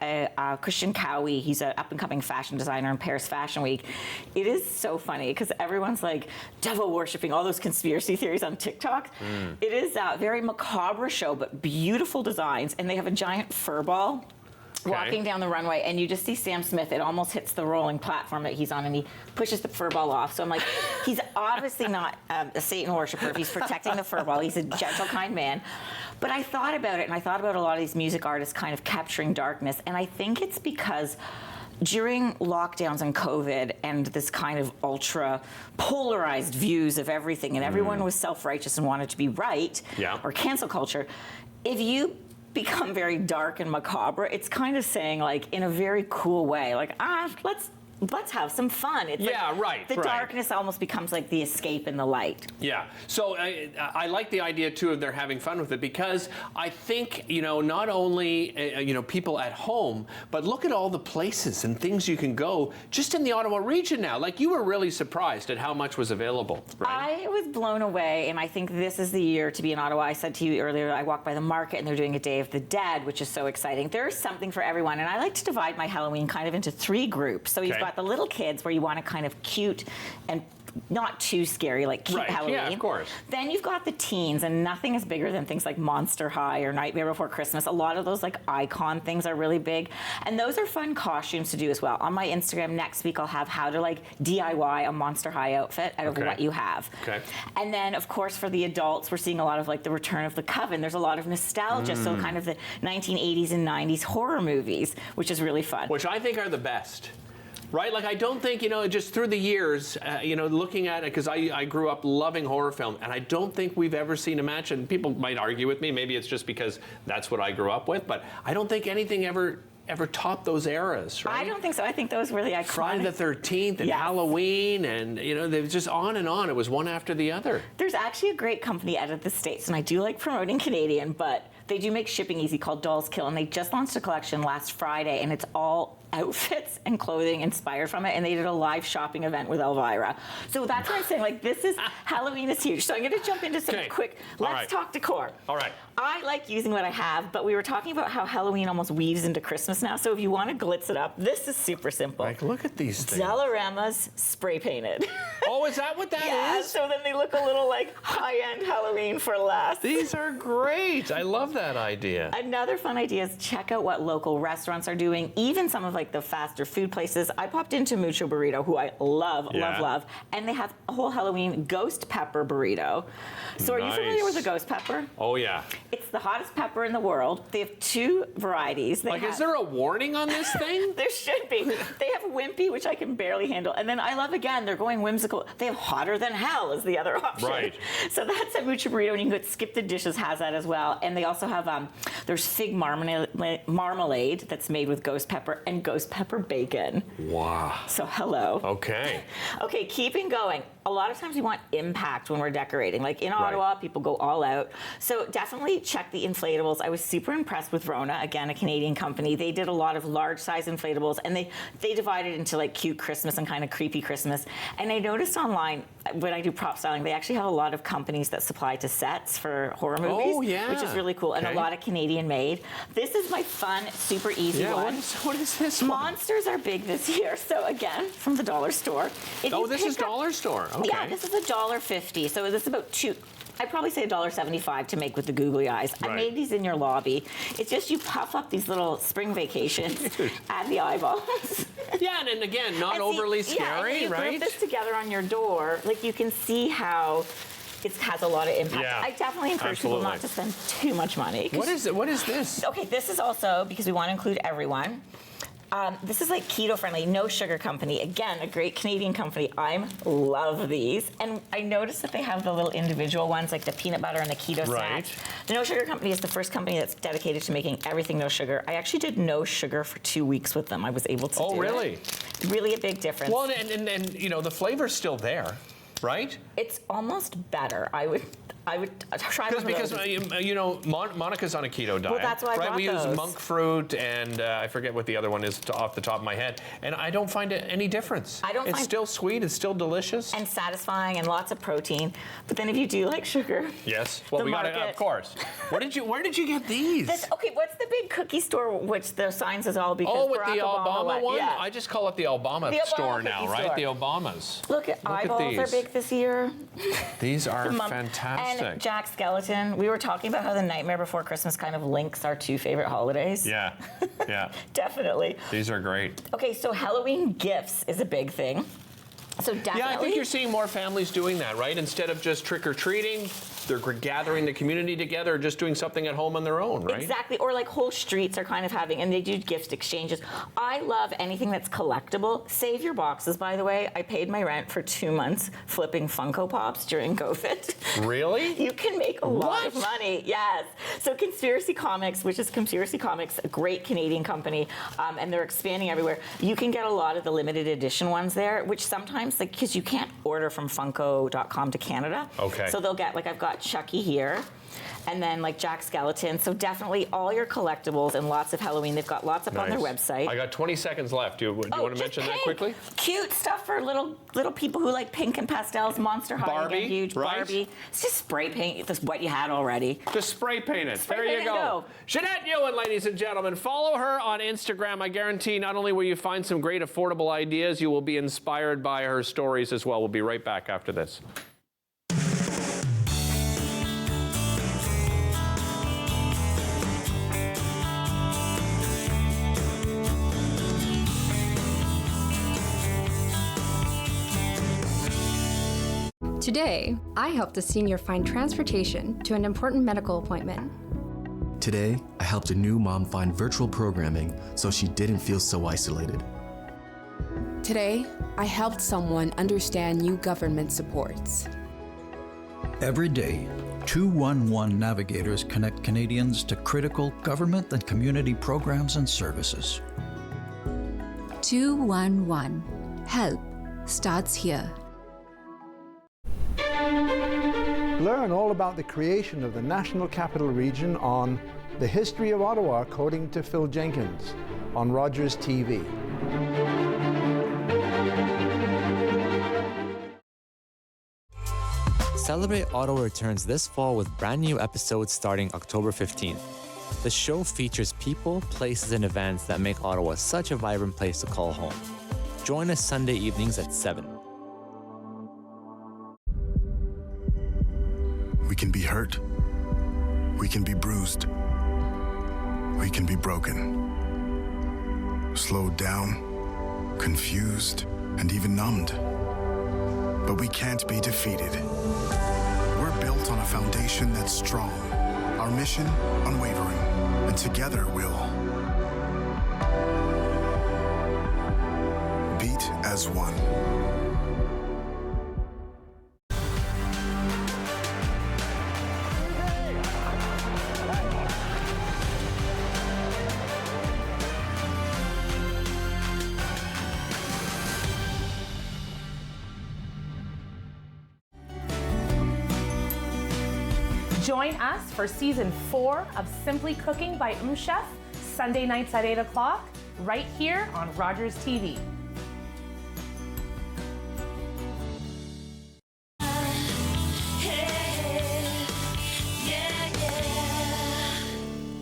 Christian Cowie. He's an up-and-coming fashion designer in Paris Fashion Week. It is so funny because everyone's like devil worshipping all those conspiracy theories on TikTok. It is a very macabre show, but beautiful designs. And they have a giant fur ball walking down the runway, and you just see Sam Smith. It almost hits the rolling platform that he's on, and he pushes the fur ball off. So I'm like, he's obviously not a Satan worshiper if he's protecting the fur ball. He's a gentle, kind man. But I thought about it, and I thought about a lot of these music artists kind of capturing darkness, and I think it's because during lockdowns and COVID and this kind of ultra polarized views of everything, and everyone was self-righteous and wanted to be right, or cancel culture, if you become very dark and macabre, it's kind of saying, like, in a very cool way, like, let's have some fun. It's the darkness almost becomes like the escape in the light. Yeah. So I like the idea too of they're having fun with it, because I think, you know, not only you know, people at home, but look at all the places and things you can go just in the Ottawa region now. Like, you were really surprised at how much was available, right? I was blown away, and I think this is the year to be in Ottawa. I said to you earlier, I walked by the market and they're doing a Day of the Dead, which is so exciting. There's something for everyone, and I like to divide my Halloween kind of into 3 groups. So you've got the little kids where you want to kind of cute and not too scary, like cute Halloween. Yeah, of course. Then you've got the teens, and nothing is bigger than things like Monster High or Nightmare Before Christmas. A lot of those like icon things are really big, and those are fun costumes to do as well. On my Instagram next week, I'll have how to like DIY a Monster High outfit out of what you have. And then, of course, for the adults, we're seeing a lot of like the Return of the Coven. There's a lot of nostalgia, so kind of the 1980s and 90s horror movies, which is really fun. Which I think are the best. Right? Like, I don't think, you know, just through the years, you know, looking at it, because I grew up loving horror film, and I don't think we've ever seen a match, and people might argue with me, maybe it's just because that's what I grew up with, but I don't think anything ever topped those eras, right? I don't think so. I think those were the iconic. Friday the 13th and Halloween, and, you know, they're just on and on. It was one after the other. There's actually a great company out of the States, and I do like promoting Canadian, but they do make shipping easy, called Dolls Kill, and they just launched a collection last Friday, and it's all outfits and clothing inspired from it, and they did a live shopping event with Elvira. So that's what I'm saying, like, this is, Halloween is huge. So I'm gonna jump into some quick, let's talk decor. All right. I like using what I have, but we were talking about how Halloween almost weaves into Christmas now, so if you want to glitz it up, this is super simple. Like, look at these things. Dollarama's spray painted. Oh, is that what that is? Yeah, so then they look a little like high-end Halloween for less. These are great. I love that idea. Another fun idea is check out what local restaurants are doing, even some of like the faster food places. I popped into Mucho Burrito, who I love, love, and they have a whole Halloween ghost pepper burrito. So are you familiar with a ghost pepper? Oh, yeah. It's the hottest pepper in the world. They have 2 varieties. Is there a warning on this thing? There should be. They have Wimpy, which I can barely handle. And then I love, again, they're going whimsical. They have Hotter Than Hell as the other option. Right. So that's at Mucho Burrito, and you can go Skip the Dishes has that as well. And they also have, there's fig marmalade that's made with ghost pepper and ghost pepper bacon. Wow. So hello. Okay. Okay, keeping going. A lot of times we want impact when we're decorating. Like in Ottawa, people go all out. So definitely check the inflatables. I was super impressed with Rona, again, a Canadian company. They did a lot of large size inflatables, and they divided into like cute Christmas and kind of creepy Christmas. And I noticed online, when I do prop styling, they actually have a lot of companies that supply to sets for horror movies, which is really cool, and a lot of Canadian made. This is my fun, super easy one. What is this? this one? Monsters are big this year. So again, from the dollar store. Oh, this is dollar store. Okay. Yeah, this is $1.50. So this is about I'd probably say $1.75 to make with the googly eyes. Right. I made these in your lobby. It's just you puff up these little spring vacations, add the eyeballs. Yeah, and again, not overly scary, you right? Group this together on your door. Like you can see how it has a lot of impact. Yeah, I definitely encourage people not to spend too much money. What is it? What is this? Okay, this is also, because we want to include everyone, this is like keto friendly, no sugar company. Again, a great Canadian company. I love these. And I noticed that they have the little individual ones, like the peanut butter and the keto snacks. The No Sugar Company is the first company that's dedicated to making everything no sugar. I actually did no sugar for 2 weeks with them. I was able to do it. Oh, really? Really a big difference. Well, and you know, the flavor's still there, right? It's almost better. I would try one of because those. you know, Monica's on a keto diet. Well, that's why I right? got We those. use monk fruit, and I forget what the other one is off the top of my head. And I don't find any difference. It's still sweet. It's still delicious and satisfying, and lots of protein. But then if you do like sugar, yes. Well, we got it, of course. Where did you get these? Okay, what's the big cookie store which the signs is all because Oh, with Barack the Obama one? Yeah. I just call it the Obama store now, right? Store. The Obamas. Look at eyeballs are big this year. These are fantastic. And Jack Skeleton. We were talking about how the Nightmare Before Christmas kind of links our two favorite holidays. Yeah, yeah. Definitely. These are great. Okay, so Halloween gifts is a big thing. So definitely. Yeah, I think you're seeing more families doing that, right? Instead of just trick-or-treating, they're gathering the community together, just doing something at home on their own, right? Exactly, or like whole streets are kind of having, and they do gift exchanges. I love anything that's collectible. Save your boxes, by the way. I paid my rent for 2 months flipping Funko Pops during COVID. Really? You can make a lot of money, yes. So Conspiracy Comics, which is Conspiracy Comics, a great Canadian company, and they're expanding everywhere. You can get a lot of the limited edition ones there, which sometimes, like, because you can't order from Funko.com to Canada. Okay. So they'll get, like, I've got Chucky here, and then like Jack Skeleton. So definitely all your collectibles and lots of Halloween. They've got lots up on their website. I got 20 seconds left. Do you want to mention that quickly? Cute stuff for little people who like pink and pastels. Monster High, Barbie, again, huge. right? Barbie. It's just spray paint. That's what you had already. Just spray paint it. Spray there paint you and go. Jeanette Ewan, ladies and gentlemen. Follow her on Instagram. I guarantee not only will you find some great affordable ideas, you will be inspired by her stories as well. We'll be right back after this. Today, I helped a senior find transportation to an important medical appointment. Today, I helped a new mom find virtual programming so she didn't feel so isolated. Today, I helped someone understand new government supports. Every day, 211 navigators connect Canadians to critical government and community programs and services. 211. Help starts here. Learn all about the creation of the National Capital Region on The History of Ottawa, according to Phil Jenkins, on Rogers TV. Celebrate Ottawa returns this fall with brand new episodes starting October 15th. The show features people, places, and events that make Ottawa such a vibrant place to call home. Join us Sunday evenings at 7. We can be hurt. We can be bruised. We can be broken. Slowed down, confused, and even numbed. But we can't be defeated. We're built on a foundation that's strong, our mission unwavering, and together we'll beat as one. Join us for season 4 of Simply Cooking by Chef, Sunday nights at 8 o'clock, right here on Rogers TV.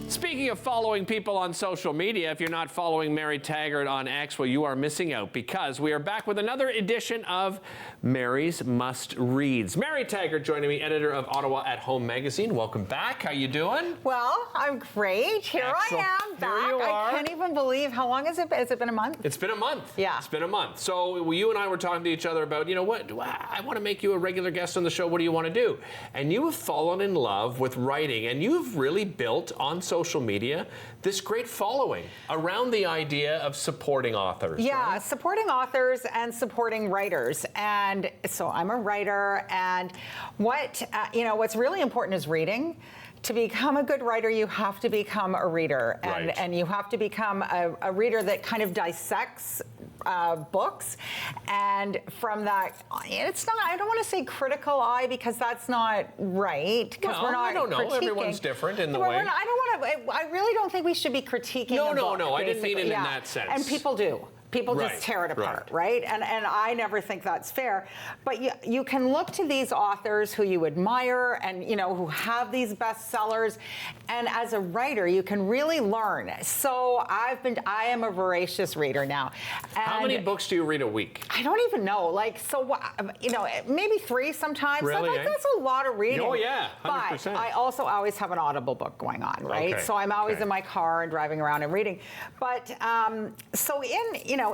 Speaking of following people on social media, if you're not following Mary Taggart on X, well, you are missing out because we are back with another edition of Mary's Must Reads. Mary Taggart joining me, editor of Ottawa at Home magazine. Welcome back. How you doing? Well, I'm great. Here Excellent. I am back. Here you are. I can't even believe how long has it been? Has it been a month? It's been a month. Yeah. It's been a month. So you and I were talking to each other about, you know what, I want to make you a regular guest on the show. What do you want to do? And you have fallen in love with writing, and you've really built on social media this great following around the idea of supporting authors. Yeah, right? supporting authors and supporting writers. And so I'm a writer, and what's really important is reading. To become a good writer, you have to become a reader, and you have to become a reader that kind of dissects books. And from that, it's not, I don't want to say critical eye, because that's not right, because we're not I don't know. critiquing. Everyone's different in the way. I really don't think we should be critiquing a book. No, I didn't mean it basically. in that sense. And people do. People just tear it apart, right? And I never think that's fair. But you can look to these authors who you admire and, who have these bestsellers. And as a writer, you can really learn. So I am a voracious reader now. And how many books do you read a week? I don't even know. Maybe 3 sometimes. Really, that's a lot of reading. Oh, yeah, 100%. But I also always have an Audible book going on, right? Okay. So I'm always in my car and driving around and reading. But so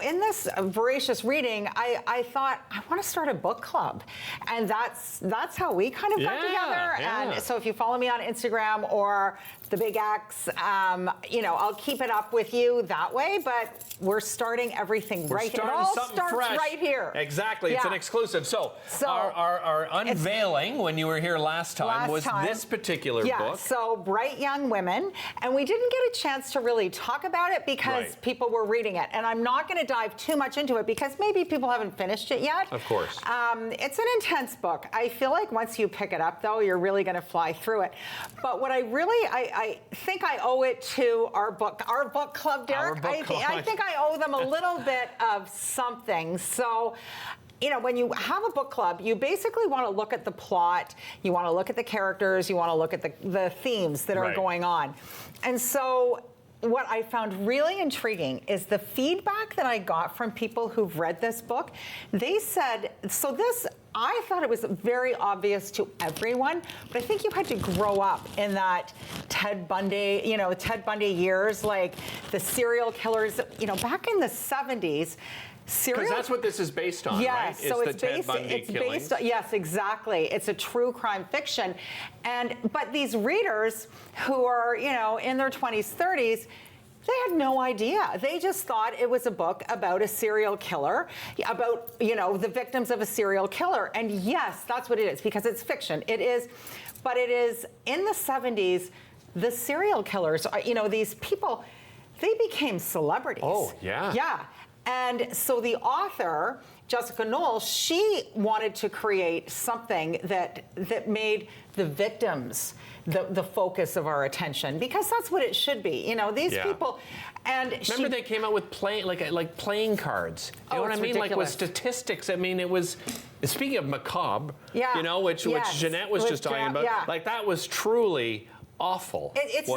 in this voracious reading, I thought I want to start a book club, and that's how we kind of got together. Yeah. And so if you follow me on Instagram or the Big X, I'll keep it up with you that way. But we're starting everything right. It all starts right here. Exactly. It's an exclusive. So our unveiling when you were here last time was this particular book. Yeah. So Bright Young Women, and we didn't get a chance to really talk about it because people were reading it, and I'm not going to dive too much into it because maybe people haven't finished it yet. Of course. It's an intense book. I feel like once you pick it up, though, you're really going to fly through it. But what I think I owe it to our book club, Derek. I think I owe them a little bit of something. So, when you have a book club, you basically want to look at the plot, you want to look at the characters, you want to look at the themes that are going on. And so what I found really intriguing is the feedback that I got from people who've read this book. They said, I thought it was very obvious to everyone, but I think you had to grow up in that Ted Bundy years, like the serial killers, back in the 70s. Because that's what this is based on, right? So it's based on, yes, exactly. It's a true crime fiction. But these readers who are, in their 20s, 30s, they had no idea. They just thought it was a book about a serial killer, about, the victims of a serial killer. And yes, that's what it is, because it's fiction. It is, but it is in the 70s, the serial killers, these people, they became celebrities. Oh, yeah. Yeah. And so the author, Jessica Knoll, she wanted to create something that made the victims the focus of our attention, because that's what it should be. These people. And remember, they came out with playing cards. You know what I mean? Ridiculous. Like with statistics. I mean, it was. Speaking of macabre, which Jeanette was just talking about. Yeah. Like that was truly awful. It's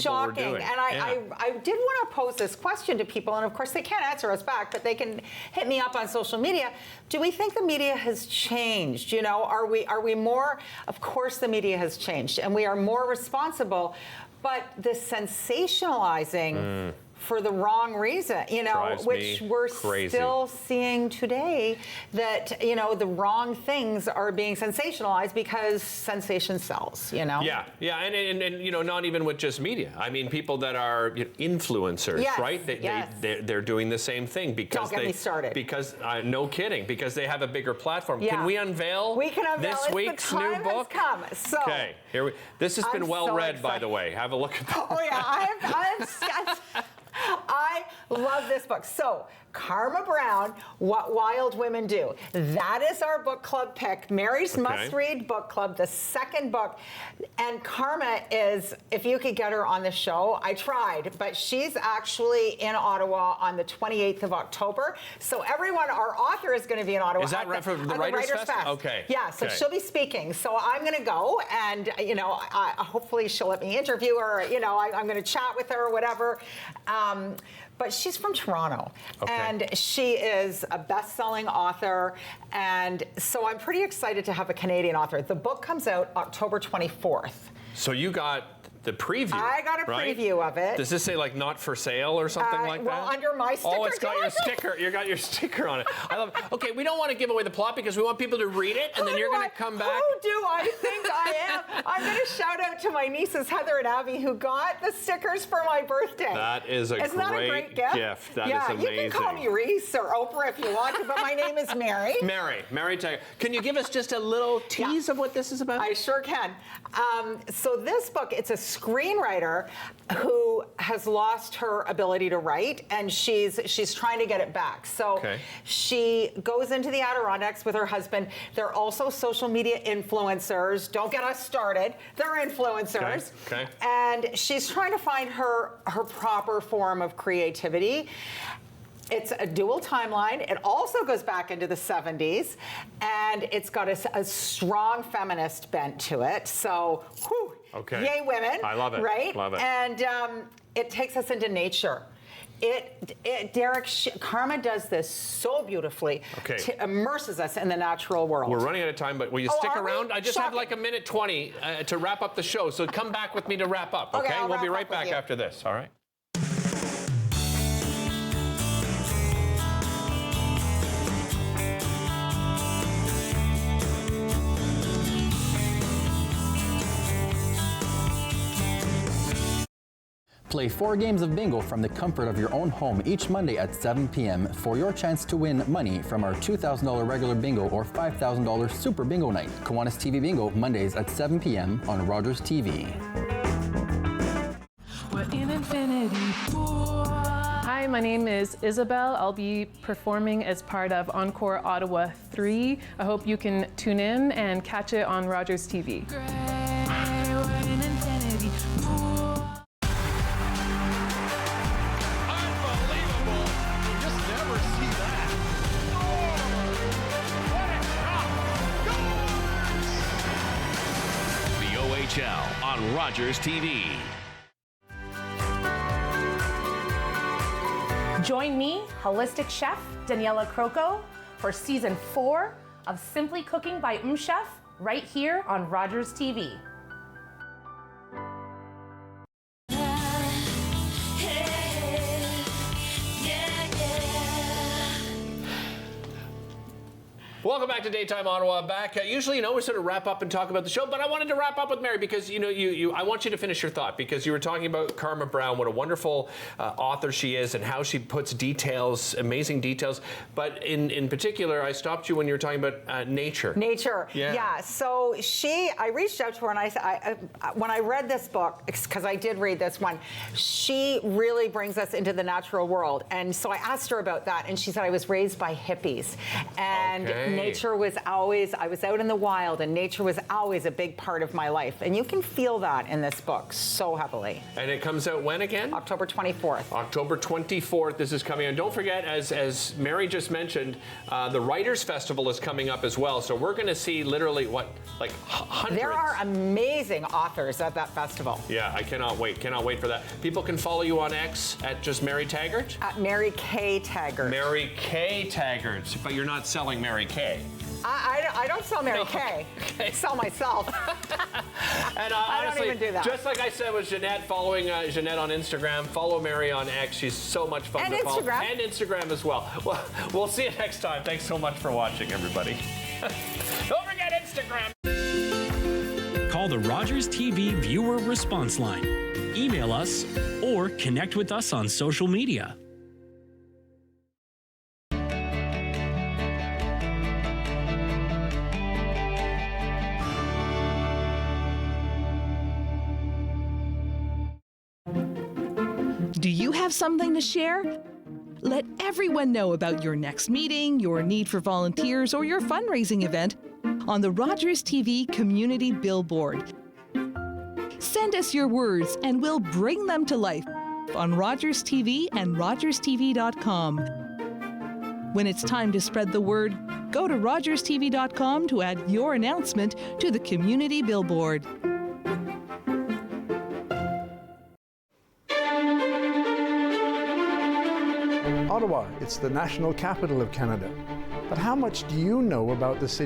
shocking. Were doing. And I did want to pose this question to people, and of course they can't answer us back, but they can hit me up on social media. Do we think the media has changed? Are we more? Of course the media has changed, and we are more responsible, but the sensationalizing for the wrong reason, which we're still seeing today, that, the wrong things are being sensationalized because sensation sells, Yeah, and not even with just media. I mean, people that are influencers, right? They're doing the same thing because Don't get me started. Because, no kidding, because they have a bigger platform. Yeah. Can we unveil this week's new book? So, okay, here this has been well read, by the way. Have a look at that. Oh, yeah, I love this book. So, Karma Brown, What Wild Women Do. That is our book club pick. Mary's must-read book club, the second book. And Karma is, if you could get her on the show, I tried, but she's actually in Ottawa on the 28th of October. So everyone, our author is going to be in Ottawa. Is that right for the Writers' Fest? Okay. Yeah, so she'll be speaking. So I'm going to go, and, you know, hopefully she'll let me interview her. You know, I'm going to chat with her or whatever. But she's from Toronto, and she is a best-selling author, and so I'm pretty excited to have a Canadian author. The book comes out October 24th. So you got the preview. I got a preview of it. Does this say like not for sale or something like that? Well, under my sticker. Oh, it's got your sticker. You got your sticker on it. I love it. Okay, we don't want to give away the plot because we want people to read it, and then you're going to come back. Who do I think I am? I'm going to shout out to my nieces Heather and Abby who got the stickers for my birthday. That is Isn't that a great gift? That is amazing. You can call me Reese or Oprah if you want to, but my name is Mary. Mary Taggart. Can you give us just a little tease of what this is about? I sure can. So this book, it's a screenwriter who has lost her ability to write, and she's trying to get it back. So she goes into the Adirondacks with her husband. They're also social media influencers. Don't get us started. They're influencers. And she's trying to find her proper form of creativity. It's a dual timeline. It also goes back into the 70s, and it's got a strong feminist bent to it. So, whew, yay women. I love it. Right? Love it. And it takes us into nature. Derek, Karma does this so beautifully. Immerses us in the natural world. We're running out of time, but will you stick around? I just have like a minute 20 to wrap up the show, so come back with me to wrap up, okay? We'll be right back after this, all right? Play 4 games of bingo from the comfort of your own home each Monday at 7 p.m. for your chance to win money from our $2,000 regular bingo or $5,000 super bingo night. Kiwanis TV Bingo, Mondays at 7 p.m. on Rogers TV. We're in Infinity War. Hi, my name is Isabel. I'll be performing as part of Encore Ottawa 3. I hope you can tune in and catch it on Rogers TV. On Rogers TV. Join me, holistic chef Daniela Croco, for season 4 of Simply Cooking by Chef, right here on Rogers TV. Welcome back to Daytime Ottawa. Usually, we sort of wrap up and talk about the show, but I wanted to wrap up with Mary because, I want you to finish your thought because you were talking about Karma Brown, what a wonderful author she is and how she puts details, amazing details. But in particular, I stopped you when you were talking about nature. Nature. Yeah. So I reached out to her and I when I read this book, because I did read this one, she really brings us into the natural world. And so I asked her about that, and she said, I was raised by hippies. And nature was always, I was out in the wild, and nature was always a big part of my life. And you can feel that in this book so heavily. And it comes out when again? October 24th. October 24th, this is coming out. Don't forget, as Mary just mentioned, the Writers' Festival is coming up as well. So we're going to see literally, like hundreds. There are amazing authors at that festival. Yeah, I cannot wait for that. People can follow you on X at just Mary Taggart? At Mary K. Taggart. Mary K. Taggart, but you're not selling Mary K. I don't sell Mary Kay. I sell myself. And I honestly, don't even do that. Just like I said with Jeanette, following Jeanette on Instagram, follow Mary on X. She's so much fun to follow. And Instagram as well. Well, we'll see you next time. Thanks so much for watching, everybody. Don't forget Instagram. Call the Rogers TV viewer response line. Email us or connect with us on social media. Do you have something to share? Let everyone know about your next meeting, your need for volunteers, or your fundraising event on the Rogers TV Community Billboard. Send us your words and we'll bring them to life on Rogers TV and rogerstv.com. When it's time to spread the word, go to rogerstv.com to add your announcement to the Community Billboard. Ottawa, it's the national capital of Canada. But how much do you know about the city?